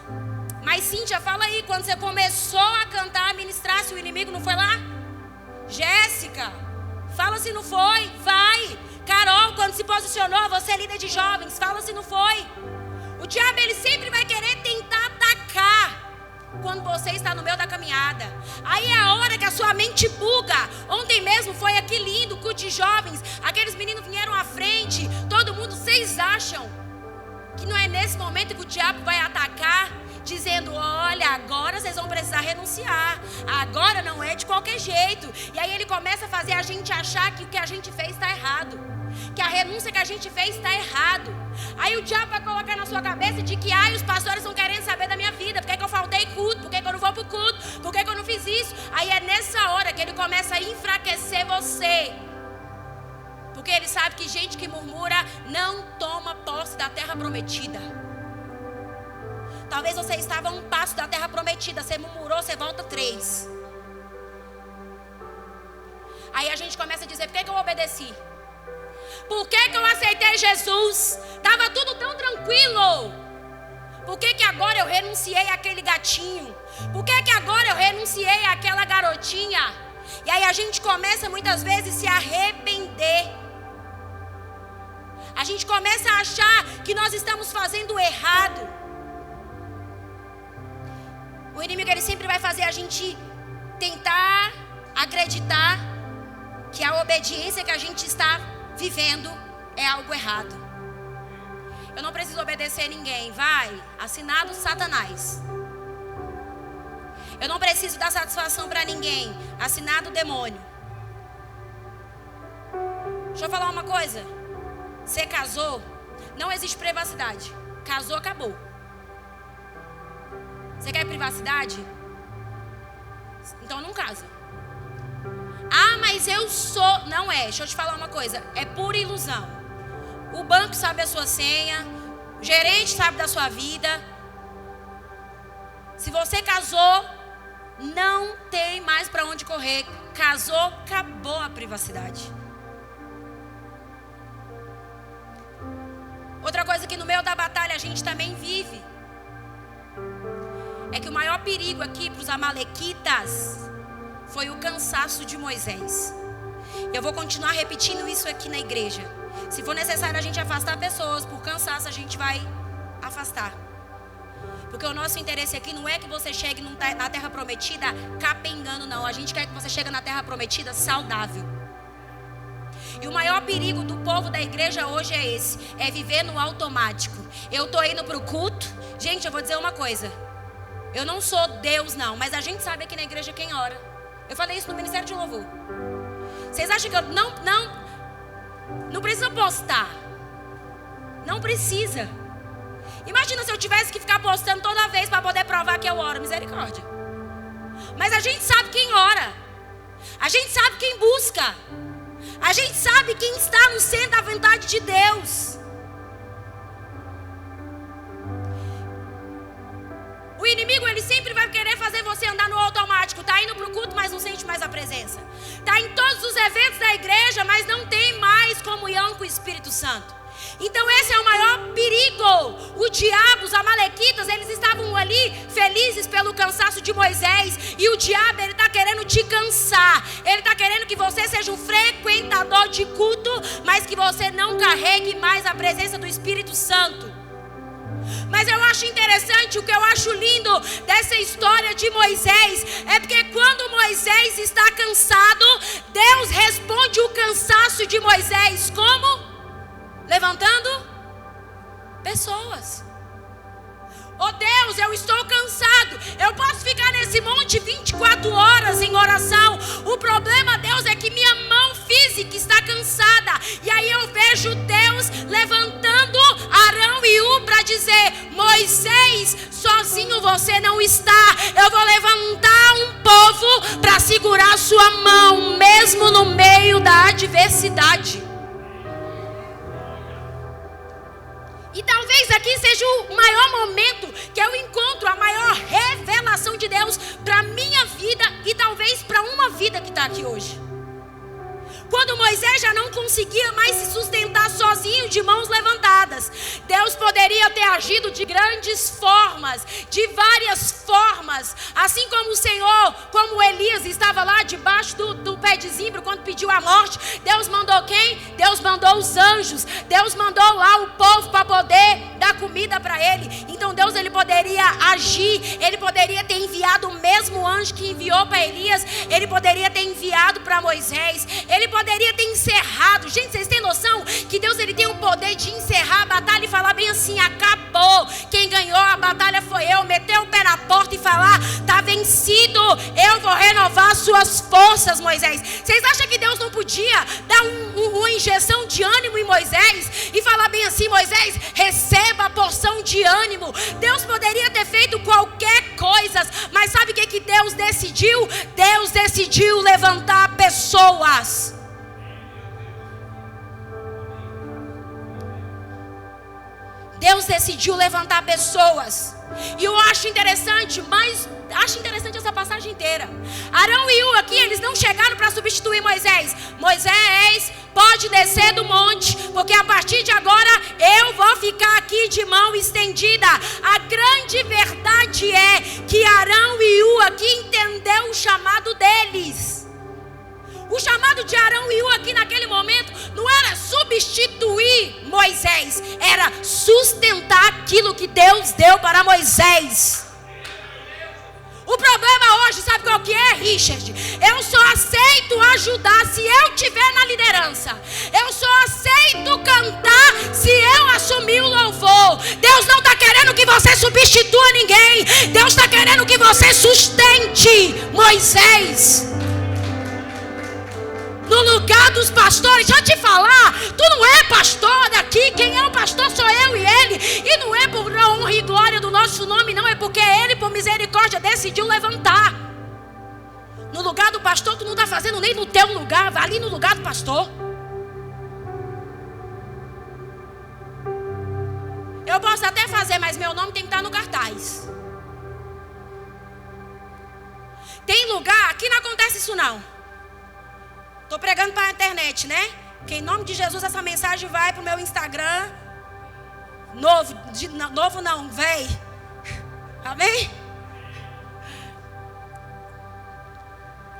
Mas Cíntia, fala aí, quando você começou a cantar, a ministrar, se o inimigo não foi lá? Jéssica, fala se não foi, vai. Carol, quando se posicionou, você é líder de jovens, fala se não foi. O diabo, ele sempre vai querer tentar atacar quando você está no meio da caminhada. Aí é a hora que a sua mente buga. Ontem mesmo foi aqui lindo, culto de jovens. Aqueles meninos vieram à frente. Todo mundo, vocês acham que não é nesse momento que o diabo vai atacar? Dizendo: olha, agora vocês vão precisar renunciar. Agora não é de qualquer jeito. E aí ele começa a fazer a gente achar que o que a gente fez está errado. Que a renúncia que a gente fez está errado. Aí o diabo vai colocar na sua cabeça de que os pastores não querem saber da minha vida. Por que eu faltei culto? Por que eu não vou para o culto? Por que eu não fiz isso? Aí é nessa hora que ele começa a enfraquecer você. Porque ele sabe que gente que murmura não toma posse da terra prometida. Talvez você estava a um passo da terra prometida. Você murmurou, você volta 3. Aí a gente começa a dizer: por que eu obedeci? Por que eu aceitei Jesus? Estava tudo tão tranquilo. Por que agora eu renunciei àquele gatinho? Por que agora eu renunciei àquela garotinha? E aí a gente começa muitas vezes a se arrepender. A gente começa a achar que nós estamos fazendo errado. O inimigo, ele sempre vai fazer a gente tentar acreditar que a obediência que a gente está vivendo é algo errado. Eu não preciso obedecer a ninguém. Vai, assinado Satanás. Eu não preciso dar satisfação para ninguém. Assinado demônio. Deixa eu falar uma coisa. Você casou, não existe privacidade. Casou, acabou. Você quer privacidade? Então não casa. Ah, mas eu sou... Não é, deixa eu te falar uma coisa. É pura ilusão. O banco sabe a sua senha. O gerente sabe da sua vida. Se você casou, não tem mais para onde correr. Casou, acabou a privacidade. Outra coisa que no meio da batalha a gente também vive é que o maior perigo aqui para os amalequitas foi o cansaço de Moisés. Eu vou continuar repetindo isso aqui na igreja. Se for necessário a gente afastar pessoas por cansaço, a gente vai afastar. Porque o nosso interesse aqui não é que você chegue na terra prometida capengando, não. A gente quer que você chegue na terra prometida saudável. E o maior perigo do povo da igreja hoje é esse. É viver no automático. Eu tô indo pro culto. Gente, eu vou dizer uma coisa. Eu não sou Deus, não. Mas a gente sabe aqui na igreja quem ora. Eu falei isso no Ministério de Louvor. Vocês acham que eu não precisa postar? Não precisa. Imagina se eu tivesse que ficar postando toda vez para poder provar que eu oro. Misericórdia. Mas a gente sabe quem ora. A gente sabe quem busca. A gente sabe quem está no centro da vontade de Deus. O inimigo, ele sempre vai querer fazer você andar no automático. Tá indo pro culto, mas não sente mais a presença. Tá em todos os eventos da igreja, mas não tem mais comunhão com o Espírito Santo. Então esse é o maior perigo. O diabo, os amalequitas, eles estavam ali felizes pelo cansaço de Moisés. E o diabo, ele está querendo te cansar. Ele está querendo que você seja um frequentador de culto, mas que você não carregue mais a presença do Espírito Santo. Mas eu acho interessante, o que eu acho lindo dessa história de Moisés é porque quando Moisés está cansado, Deus responde o cansaço de Moisés como? Levantando pessoas. Oh Deus, eu estou cansado. Eu posso ficar nesse monte 24 horas em oração. O problema, Deus, é que minha mão física está cansada. E aí eu vejo Deus levantando Arão e U para dizer: Moisés, sozinho você não está. Eu vou levantar um povo para segurar sua mão, mesmo no meio da adversidade. E talvez aqui seja o maior momento que eu encontro a maior revelação de Deus para a minha vida e talvez para uma vida que está aqui hoje. Quando Moisés já não conseguia mais se sustentar sozinho, de mãos levantadas, Deus poderia ter agido de grandes formas, de várias formas. Assim como o Senhor, como Elias estava lá debaixo do pé de zimbro quando pediu a morte, Deus mandou quem? Deus mandou os anjos. Deus mandou lá o povo para poder dar comida para ele. Então Deus, ele poderia agir. Ele poderia ter enviado o mesmo anjo que enviou para Elias. Ele poderia ter enviado para Moisés. Ele poderia ter encerrado. Gente, vocês têm noção que Deus, ele tem o poder de encerrar a batalha e falar bem assim: acabou, quem ganhou a batalha foi eu. Meter o pé na porta e falar: tá vencido, eu vou renovar suas forças, Moisés. Vocês acham que Deus não podia dar uma injeção de ânimo em Moisés e falar bem assim: Moisés, receba a porção de ânimo? Deus poderia ter feito qualquer coisa, mas sabe o que Deus decidiu? Deus decidiu levantar pessoas. Deus decidiu levantar pessoas. E eu acho interessante, mas acho interessante essa passagem inteira. Arão e U aqui, eles não chegaram para substituir Moisés. Moisés, pode descer do monte, porque a partir de agora eu vou ficar aqui de mão estendida. A grande verdade é que Arão e U aqui entendeu o chamado deles. O chamado de Arão e U aqui naquele momento não era substituir Moisés, era sustentar aquilo que Deus deu para Moisés. O problema hoje, sabe qual que é, Richard? Eu só aceito ajudar se eu estiver na liderança. Eu só aceito cantar se eu assumir o louvor. Deus não está querendo que você substitua ninguém. Deus está querendo querendo que você sustente Moisés no lugar dos pastores. Deixa eu te falar, tu não é pastor daqui. Quem é o pastor sou eu e ele. E não é por honra e glória do nosso nome, não. É porque ele, por misericórdia, decidiu levantar. No lugar do pastor, tu não está fazendo nem no teu lugar. Vai ali no lugar do pastor. Eu posso até fazer, mas meu nome tem que estar no cartaz. Tem lugar, aqui não acontece isso não. Estou pregando para a internet, né? Que em nome de Jesus essa mensagem vai para o meu Instagram. Novo não, véi. Amém?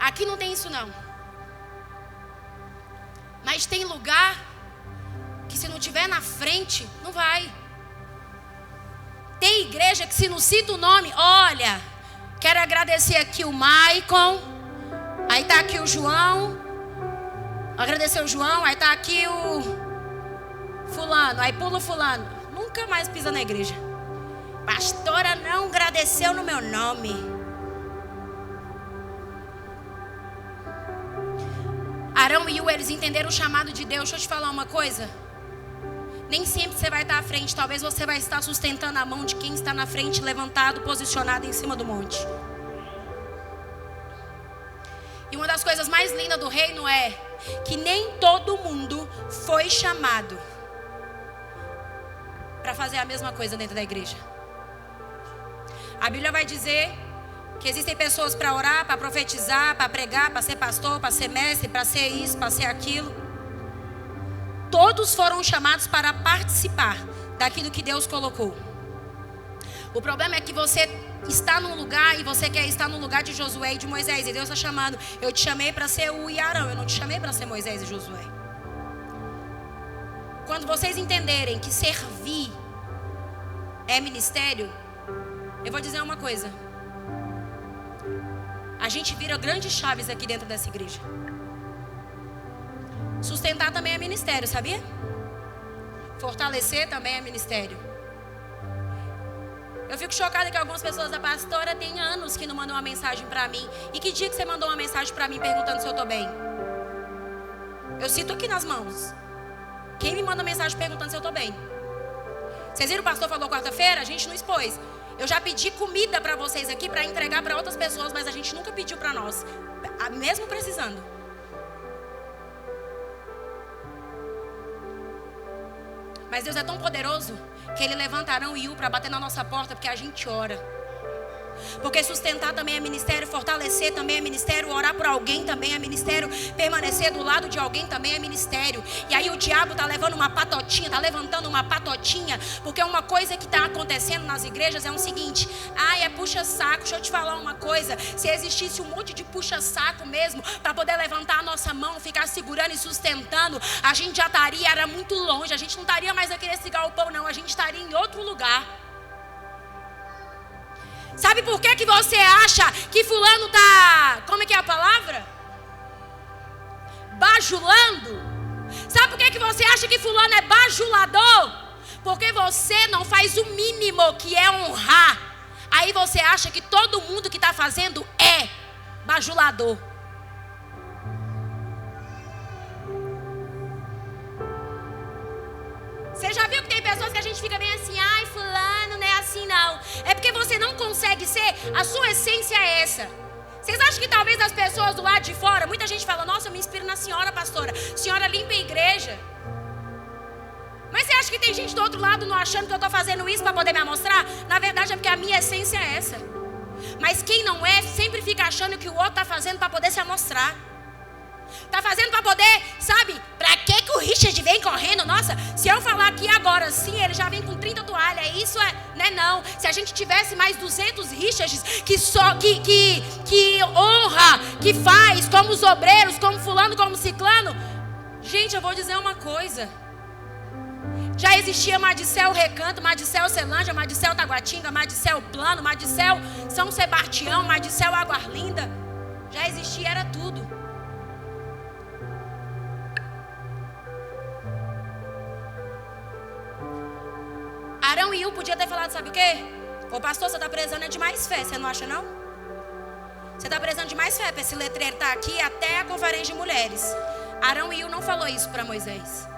Aqui não tem isso não. Mas tem lugar que se não tiver na frente, não vai. Tem igreja que se não cita o nome, olha, quero agradecer aqui o Maicon. Aí tá aqui o João. Agradecer o João, aí tá aqui o fulano, aí pula o fulano. Nunca mais pisa na igreja. Pastora não agradeceu no meu nome. Arão e eles entenderam o chamado de Deus. Deixa eu te falar uma coisa. Nem sempre você vai estar à frente. Talvez você vai estar sustentando a mão de quem está na frente, levantado, posicionado em cima do monte. E uma das coisas mais lindas do reino é que nem todo mundo foi chamado para fazer a mesma coisa dentro da igreja. A Bíblia vai dizer que existem pessoas para orar, para profetizar, para pregar, para ser pastor, para ser mestre, para ser isso, para ser aquilo. Todos foram chamados para participar daquilo que Deus colocou. O problema é que você está num lugar e você quer estar no lugar de Josué e de Moisés. E Deus está chamando. Eu te chamei para ser o Arão, eu não te chamei para ser Moisés e Josué. Quando vocês entenderem que servir é ministério, eu vou dizer uma coisa. A gente vira grandes chaves aqui dentro dessa igreja. Sustentar também é ministério, sabia? Fortalecer também é ministério. Eu fico chocada que algumas pessoas da pastora tem anos que não mandam uma mensagem para mim. E que dia que você mandou uma mensagem para mim perguntando se eu estou bem? Eu cito aqui nas mãos. Quem me manda mensagem perguntando se eu estou bem? Vocês viram o pastor falou quarta-feira? A gente não expôs. Eu já pedi comida para vocês aqui para entregar para outras pessoas, mas a gente nunca pediu para nós, mesmo precisando. Mas Deus é tão poderoso que Ele levanta Arão e para bater na nossa porta porque a gente ora. Porque sustentar também é ministério, fortalecer também é ministério, orar por alguém também é ministério, permanecer do lado de alguém também é ministério. E aí o diabo está levando uma patotinha, está levantando uma patotinha, porque uma coisa que está acontecendo nas igrejas é o seguinte: é puxa-saco. Deixa eu te falar uma coisa: se existisse um monte de puxa-saco mesmo, para poder levantar a nossa mão, ficar segurando e sustentando, a gente já estaria, era muito longe, a gente não estaria mais aqui nesse galpão não, a gente estaria em outro lugar. Sabe por que você acha que fulano tá, como é que é a palavra? Bajulando? Sabe por que você acha que fulano é bajulador? Porque você não faz o mínimo, que é honrar. Aí você acha que todo mundo que está fazendo é bajulador. Você já viu que tem pessoas que a gente fica bem assim: fulano não é assim não. É porque você não consegue ser, a sua essência é essa. Vocês acham que talvez as pessoas do lado de fora, muita gente fala: nossa, eu me inspiro na senhora pastora, senhora limpa a igreja. Mas você acha que tem gente do outro lado não achando que eu estou fazendo isso para poder me mostrar? Na verdade é porque a minha essência é essa. Mas quem não é, sempre fica achando que o outro está fazendo para poder se amostrar. Tá fazendo para poder, sabe? Pra que o Richard vem correndo? Nossa, se eu falar aqui agora, sim, ele já vem com 30 toalhas. Isso é, né? Não. Se a gente tivesse mais 200 Richards que honra, que faz, como os obreiros, como fulano, como ciclano. Gente, eu vou dizer uma coisa. Já existia Madicel Recanto, Madicel Celândia, Madicel Taguatinga, Madicel Plano, Madicel São Sebastião, Madicel Aguarlinda. Já existia, era tudo. Arão e podia ter falado, sabe o quê? Ô pastor, você está precisando de mais fé, você não acha não? Você está precisando de mais fé para esse letreiro estar aqui até a conferência de mulheres. Arão e Hu não falou isso para Moisés.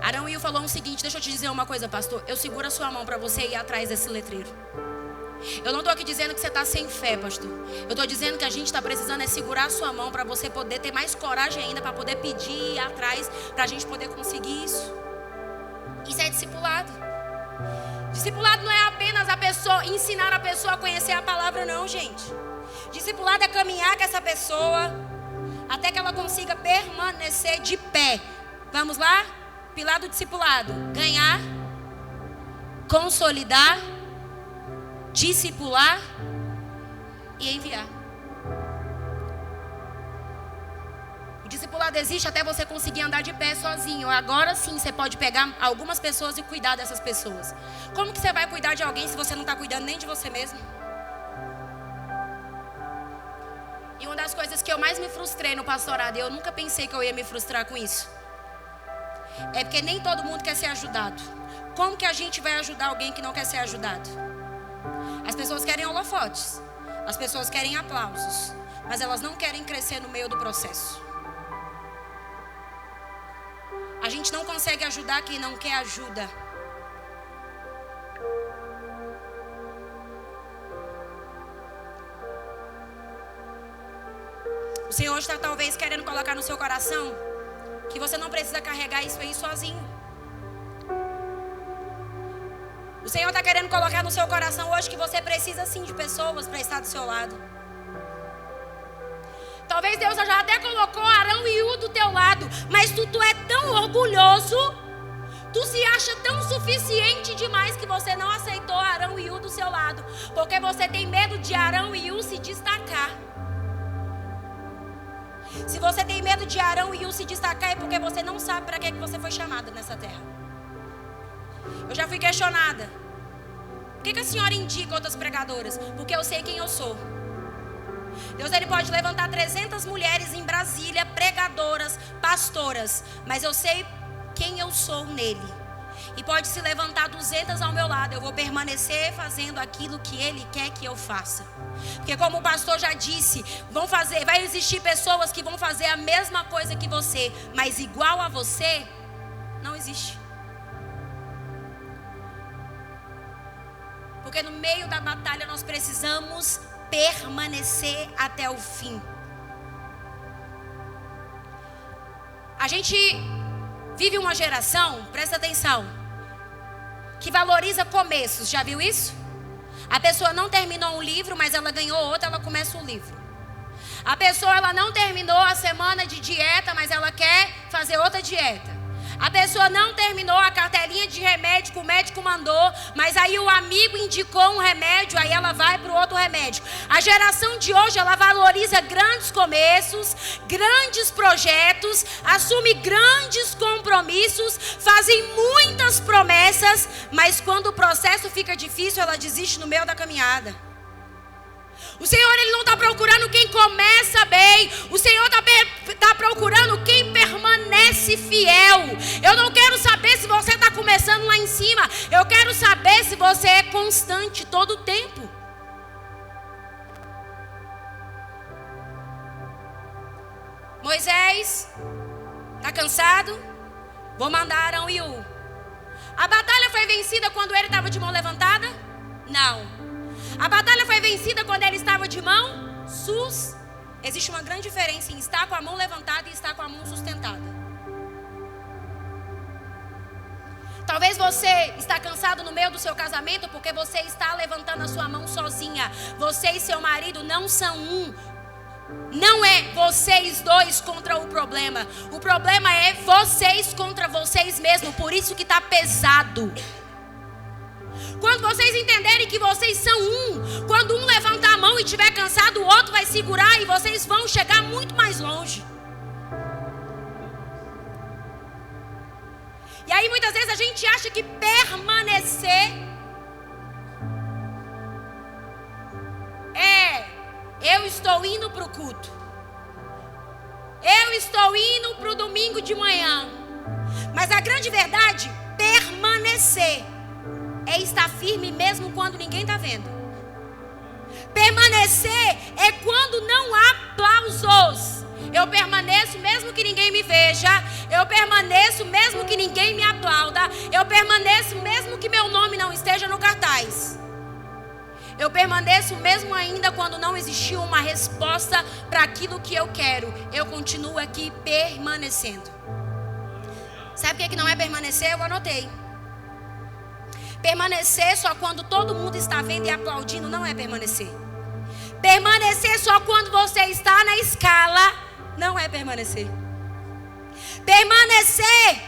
Arão e Hu falou o seguinte: deixa eu te dizer uma coisa, pastor. Eu seguro a sua mão para você ir atrás desse letreiro. Eu não estou aqui dizendo que você está sem fé, pastor. Eu estou dizendo que a gente está precisando é segurar a sua mão para você poder ter mais coragem ainda, para poder pedir e ir atrás, para a gente poder conseguir isso. Isso é discipulado. Discipulado não é apenas a pessoa, ensinar a pessoa a conhecer a palavra, não, gente. Discipulado é caminhar com essa pessoa até que ela consiga permanecer de pé. Vamos lá? Pilar do discipulado: ganhar, consolidar, discipular e enviar. O discipulado existe até você conseguir andar de pé sozinho. Agora sim você pode pegar algumas pessoas e cuidar dessas pessoas. Como que você vai cuidar de alguém se você não está cuidando nem de você mesmo? E uma das coisas que eu mais me frustrei no pastorado, e eu nunca pensei que eu ia me frustrar com isso, é porque nem todo mundo quer ser ajudado. Como que a gente vai ajudar alguém que não quer ser ajudado? As pessoas querem holofotes, as pessoas querem aplausos, mas elas não querem crescer no meio do processo. A gente não consegue ajudar quem não quer ajuda. O Senhor está talvez querendo colocar no seu coração que você não precisa carregar isso aí sozinho. O Senhor está querendo colocar no seu coração hoje que você precisa sim de pessoas para estar do seu lado. Talvez Deus já até colocou Arão e Hu do teu lado, mas tu é tão orgulhoso, tu se acha tão suficiente demais que você não aceitou Arão e Hu do seu lado, porque você tem medo de Arão e Hu se destacar. Se você tem medo de Arão e Hu se destacar, é porque você não sabe para que você foi chamada nessa terra. Eu já fui questionada: por que a senhora indica outras pregadoras? Porque eu sei quem eu sou. Deus, ele pode levantar 300 mulheres em Brasília, pregadoras, pastoras, mas eu sei quem eu sou nele. E pode se levantar 200 ao meu lado, eu vou permanecer fazendo aquilo que ele quer que eu faça. Porque como o pastor já disse, vai existir pessoas que vão fazer a mesma coisa que você, mas igual a você, não existe. Porque no meio da batalha nós precisamos permanecer até o fim. A gente vive uma geração, presta atenção, que valoriza começos. Já viu isso? A pessoa não terminou um livro, mas ela ganhou outro, ela começa um livro. A pessoa, ela não terminou a semana de dieta, mas ela quer fazer outra dieta. A pessoa não terminou a cartelinha de remédio que o médico mandou, mas aí o amigo indicou um remédio, aí ela vai para o outro remédio. A geração de hoje, ela valoriza grandes começos, grandes projetos, assume grandes compromissos, fazem muitas promessas, mas quando o processo fica difícil, ela desiste no meio da caminhada. O Senhor, ele não está procurando quem começa bem. O Senhor está procurando quem permanece fiel. Eu não quero saber se você está começando lá em cima. Eu quero saber se você é constante todo o tempo. Moisés está cansado? Vou mandar Arão e Hu. A batalha foi vencida quando ele estava de mão levantada? Não. A batalha foi vencida quando ele estava de mão Existe uma grande diferença em estar com a mão levantada e estar com a mão sustentada. Talvez você está cansado no meio do seu casamento porque você está levantando a sua mão sozinha. Você e seu marido não são um. Não é vocês dois contra o problema. O problema é vocês contra vocês mesmos. Por isso que está pesado. Quando vocês entenderem que vocês são um, quando um levantar a mão e estiver cansado, o outro vai segurar e vocês vão chegar muito mais longe. E aí muitas vezes a gente acha que permanecer eu estou indo para o culto, eu estou indo para o domingo de manhã. Mas a grande verdade, permanecer é estar firme mesmo quando quando ninguém está vendo. Permanecer é quando não há aplausos. Eu permaneço mesmo que ninguém me veja. Eu permaneço mesmo que ninguém me aplauda. Eu permaneço mesmo que meu nome não esteja no cartaz. Eu permaneço mesmo ainda quando não existiu uma resposta para aquilo que eu quero. Eu continuo aqui permanecendo. Sabe o que não é permanecer? Eu anotei. Permanecer só quando todo mundo está vendo e aplaudindo não é permanecer. Permanecer só quando você está na escala não é permanecer. Permanecer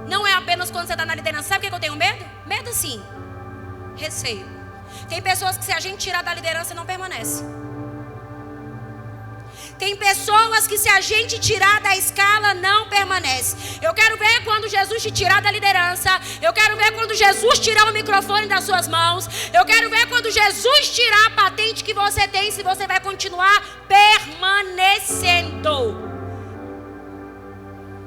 não é apenas quando você está na liderança. Sabe o que eu tenho medo? Medo sim. Receio. Tem pessoas que se a gente tirar da liderança não permanece. Tem pessoas que se a gente tirar da escala não permanece. Eu quero ver quando Jesus te tirar da liderança. Eu quero ver quando Jesus tirar o microfone das suas mãos. Eu quero ver quando Jesus tirar a patente que você tem, se você vai continuar permanecendo.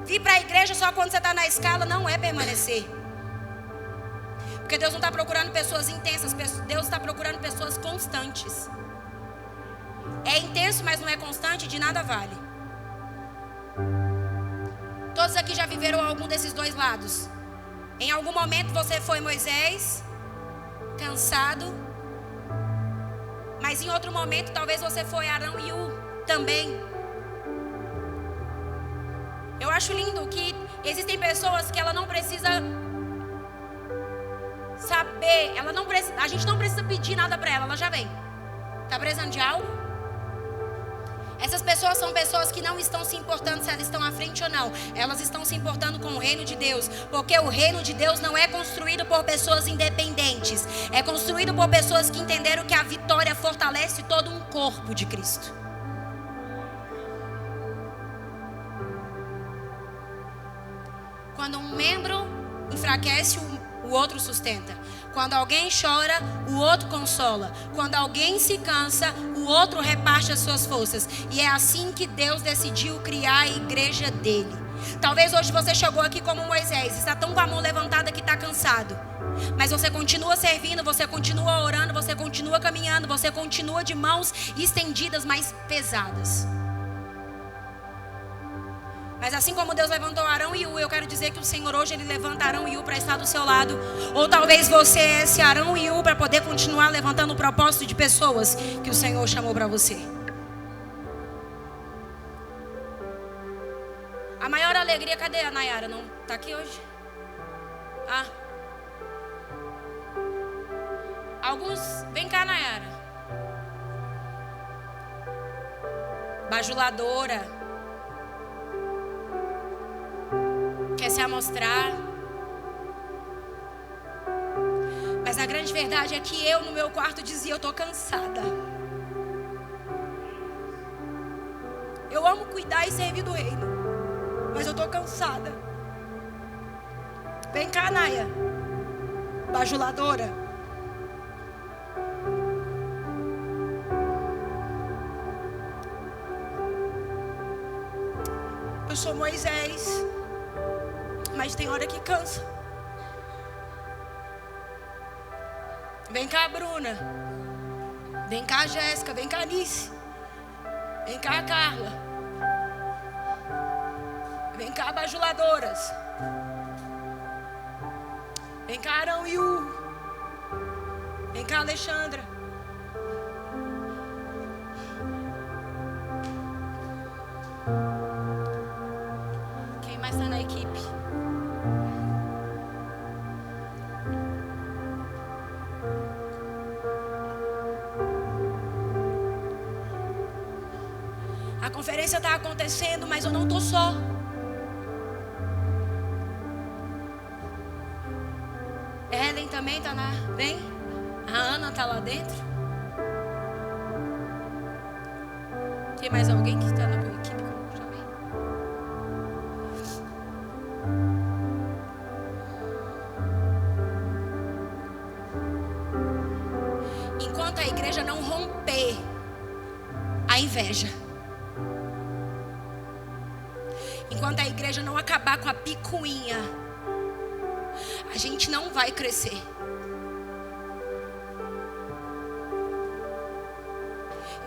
Vir para a igreja só quando você está na escala não é permanecer. Porque Deus não está procurando pessoas intensas. Deus está procurando pessoas constantes. É intenso, mas não é constante, de nada vale. Todos aqui já viveram algum desses dois lados. Em algum momento você foi Moisés, cansado. Mas em outro momento talvez você foi Arão e U também. Eu acho lindo que existem pessoas que ela não precisa saber, a gente não precisa pedir nada para ela já vem. Tá precisando de algo? Essas pessoas são pessoas que não estão se importando se elas estão à frente ou não. Elas estão se importando com o reino de Deus. Porque o reino de Deus não é construído por pessoas independentes. É construído por pessoas que entenderam que a vitória fortalece todo um corpo de Cristo. Quando um membro enfraquece, o outro sustenta. Quando alguém chora, o outro consola. Quando alguém se cansa, o outro reparte as suas forças. E é assim que Deus decidiu criar a igreja dele. Talvez hoje você chegou aqui como Moisés, está tão com a mão levantada que está cansado. Mas você continua servindo, você continua orando, você continua caminhando, você continua de mãos estendidas, mas pesadas. Mas assim como Deus levantou Arão e U, eu quero dizer que o Senhor hoje Ele levanta Arão e U para estar do seu lado. Ou talvez você é esse Arão e U para poder continuar levantando o propósito de pessoas que o Senhor chamou para você. A maior alegria, cadê a Nayara? Não está aqui hoje? Alguns, vem cá, Nayara. Bajuladora. Quer se amostrar. Mas a grande verdade é que eu no meu quarto dizia: eu estou cansada. Eu amo cuidar e servir do reino, mas eu estou cansada. Vem cá, Naya, bajuladora. Eu sou Moisés, mas tem hora que cansa. Vem cá, Bruna. Vem cá, Jéssica. Vem cá, Nice. Vem cá, Carla. Vem cá, bajuladoras. Vem cá, Arão e U. Vem cá, Alexandra. Quem mais está na equipe? A conferência está acontecendo, mas eu não estou só. Ellen também está lá. Vem. A Ana está lá dentro. Tem mais alguém que está na equipe? Já vem. Enquanto a igreja não romper a inveja, enquanto a igreja não acabar com a picuinha, a gente não vai crescer.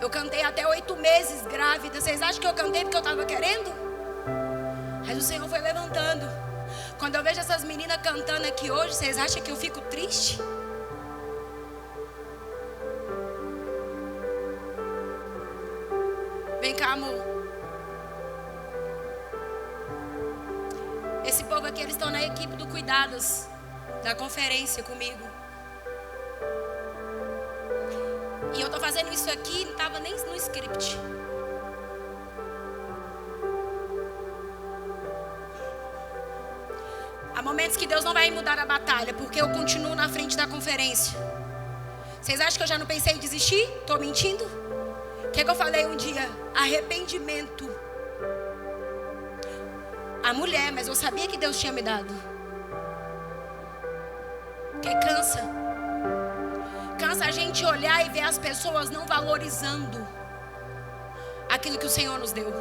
Eu cantei até 8 meses grávida. Vocês acham que eu cantei porque eu estava querendo? Mas o Senhor foi levantando. Quando eu vejo essas meninas cantando aqui hoje, vocês acham que eu fico triste? Vem cá, amor. Esse povo aqui, eles estão na equipe do Cuidados, da conferência comigo. E eu tô fazendo isso aqui, não estava nem no script. Há momentos que Deus não vai mudar a batalha, porque eu continuo na frente da conferência. Vocês acham que eu já não pensei em desistir? Tô mentindo? O que eu falei um dia? Arrependimento. A mulher, mas eu sabia que Deus tinha me dado. Porque cansa. Cansa a gente olhar e ver as pessoas não valorizando aquilo que o Senhor nos deu.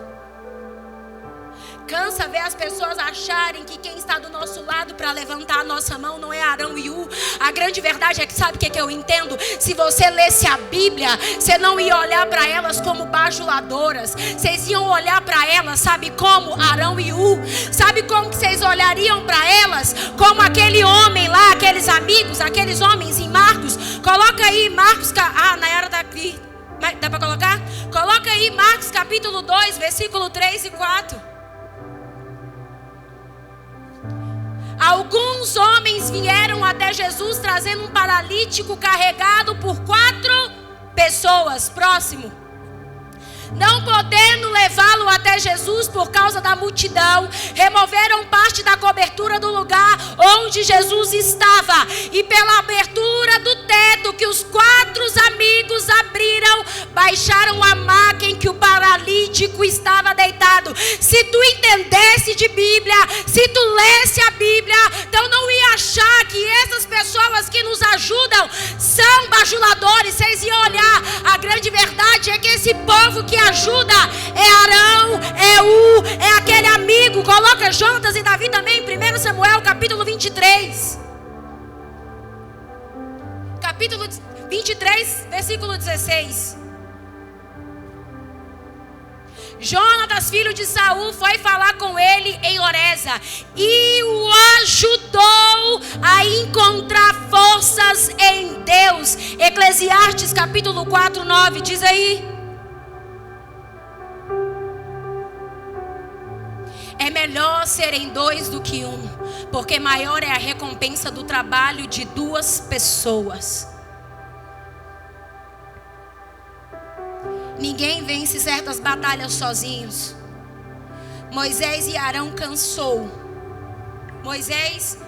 Cansa ver as pessoas acharem que quem está do nosso lado para levantar a nossa mão não é Arão e U. A grande verdade é que sabe o que eu entendo? Se você lesse a Bíblia, você não ia olhar para elas como bajuladoras. Vocês iam olhar para elas, sabe como? Arão e U. Sabe como que vocês olhariam para elas? Como aquele homem lá, aqueles amigos, aqueles homens em Marcos. Coloca aí Marcos. Nayara está aqui. Dá para colocar? Coloca aí Marcos capítulo 2, versículo 3 e 4. Alguns homens vieram até Jesus trazendo um paralítico carregado por 4 pessoas. Próximo. Não podendo levá-lo até Jesus por causa da multidão, removeram parte da cobertura do lugar onde Jesus estava. E pela abertura do teto que os 4 amigos abriram, baixaram a maca em que o paralítico estava deitado. Se tu entendesse de Bíblia, se tu lesse a Bíblia, então não ia achar que essas pessoas que nos ajudam são bajuladores. Vocês iam olhar, a grande verdade é que esse povo que ajuda é Arão, é U, é aquele amigo. Coloca Jonas e Davi também em 1 Samuel capítulo 23. Capítulo 23, versículo 16. Jonatas, filho de Saul, foi falar com ele em Horesa e o ajudou a encontrar forças em Deus. Eclesiastes capítulo 4, 9, diz aí. É melhor serem 2 do que 1, porque maior é a recompensa do trabalho de 2 pessoas. Ninguém vence certas batalhas sozinhos. Moisés e Arão cansou. Moisés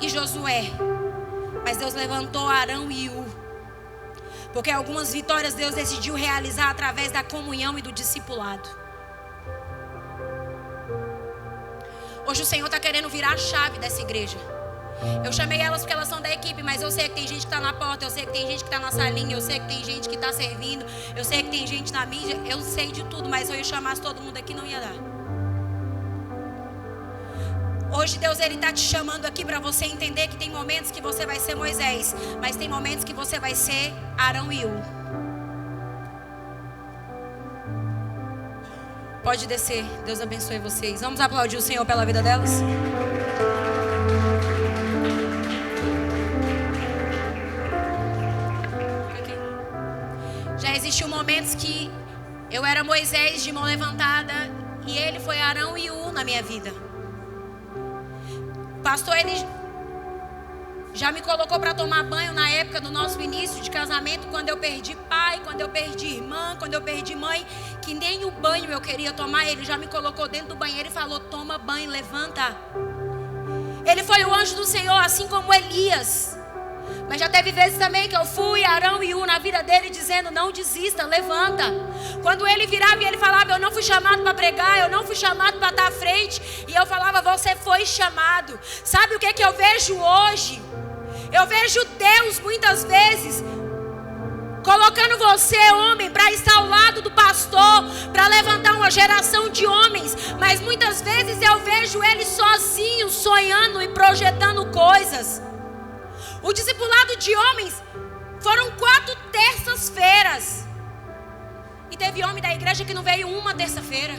e Josué. Mas Deus levantou Arão e U. Porque algumas vitórias Deus decidiu realizar através da comunhão e do discipulado. Hoje o Senhor está querendo virar a chave dessa igreja. Eu chamei elas porque elas são da equipe, mas eu sei que tem gente que está na porta, eu sei que tem gente que está na salinha, eu sei que tem gente que está servindo, eu sei que tem gente na mídia, eu sei de tudo, mas se eu chamasse todo mundo aqui não ia dar. Hoje Deus ele está te chamando aqui para você entender que tem momentos que você vai ser Moisés, mas tem momentos que você vai ser Arão e U. Pode descer, Deus abençoe vocês. Vamos aplaudir o Senhor pela vida delas? Já existiu momentos que eu era Moisés de mão levantada e ele foi Arão e U na minha vida. O pastor, ele já me colocou para tomar banho na época do nosso início de casamento, quando eu perdi pai, quando eu perdi irmã, quando eu perdi mãe, que nem o banho eu queria tomar, ele já me colocou dentro do banheiro e falou: toma banho, levanta. Ele foi o anjo do Senhor, assim como Elias. Mas já teve vezes também que eu fui Arão e U na vida dele, dizendo: não desista, levanta. Quando ele virava e ele falava: eu não fui chamado para pregar, eu não fui chamado para estar à frente. E eu falava: você foi chamado. Sabe o que eu vejo hoje? Eu vejo Deus muitas vezes colocando você, homem, para estar ao lado do pastor, para levantar uma geração de homens. Mas muitas vezes eu vejo ele sozinho, sonhando e projetando coisas. O discipulado de homens foram 4 terças-feiras. E teve homem da igreja que não veio uma terça-feira.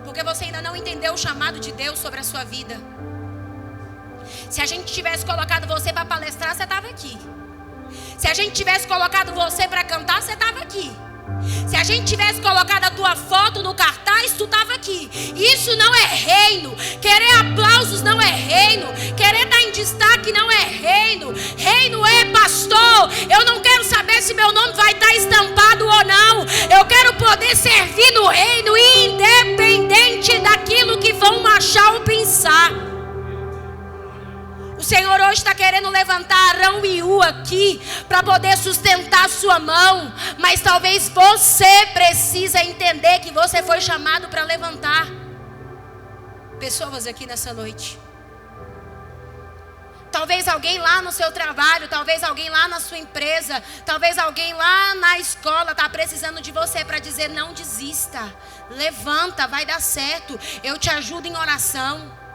Porque você ainda não entendeu o chamado de Deus sobre a sua vida. Se a gente tivesse colocado você para palestrar, você estava aqui. Se a gente tivesse colocado você para cantar, você estava aqui. Se a gente tivesse colocado a tua foto no cartaz, tu estava aqui. Isso não é reino. Querer aplausos não é reino. Querer estar em destaque não é reino. Reino é pastor. Eu não quero saber se meu nome vai estar estampado ou não. Eu quero poder servir no reino, independente daquilo que vão achar ou pensar. O Senhor hoje está querendo levantar Arão e U aqui para poder sustentar a sua mão. Mas talvez você precisa entender que você foi chamado para levantar pessoas aqui nessa noite. Talvez alguém lá no seu trabalho, talvez alguém lá na sua empresa, talvez alguém lá na escola está precisando de você para dizer: não desista, levanta, vai dar certo, eu te ajudo em oração.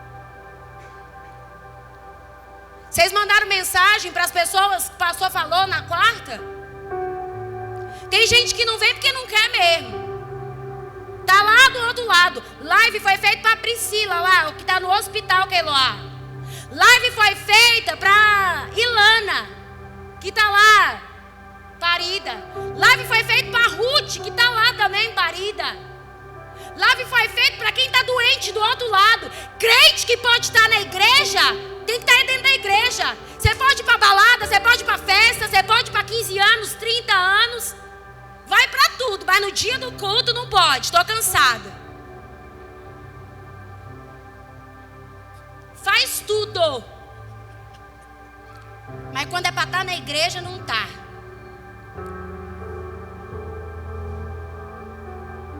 Vocês mandaram mensagem para as pessoas que o pastor falou na quarta? Tem gente que não vem porque não quer mesmo. Tá lá do outro lado. Live foi feita para a Priscila lá, o que está no hospital, Keloá. Live foi feita para Ilana, que está lá, parida. Live foi feita para Ruth, que está lá também, parida. Live foi feita para quem está doente do outro lado. Crente que pode estar na igreja, tem que estar dentro da igreja. Você pode ir para balada, você pode ir para festa, você pode ir para 15 anos, 30 anos. Vai para tudo, mas no dia do culto não pode, estou cansada. Faz tudo. Mas quando é para estar na igreja, não está.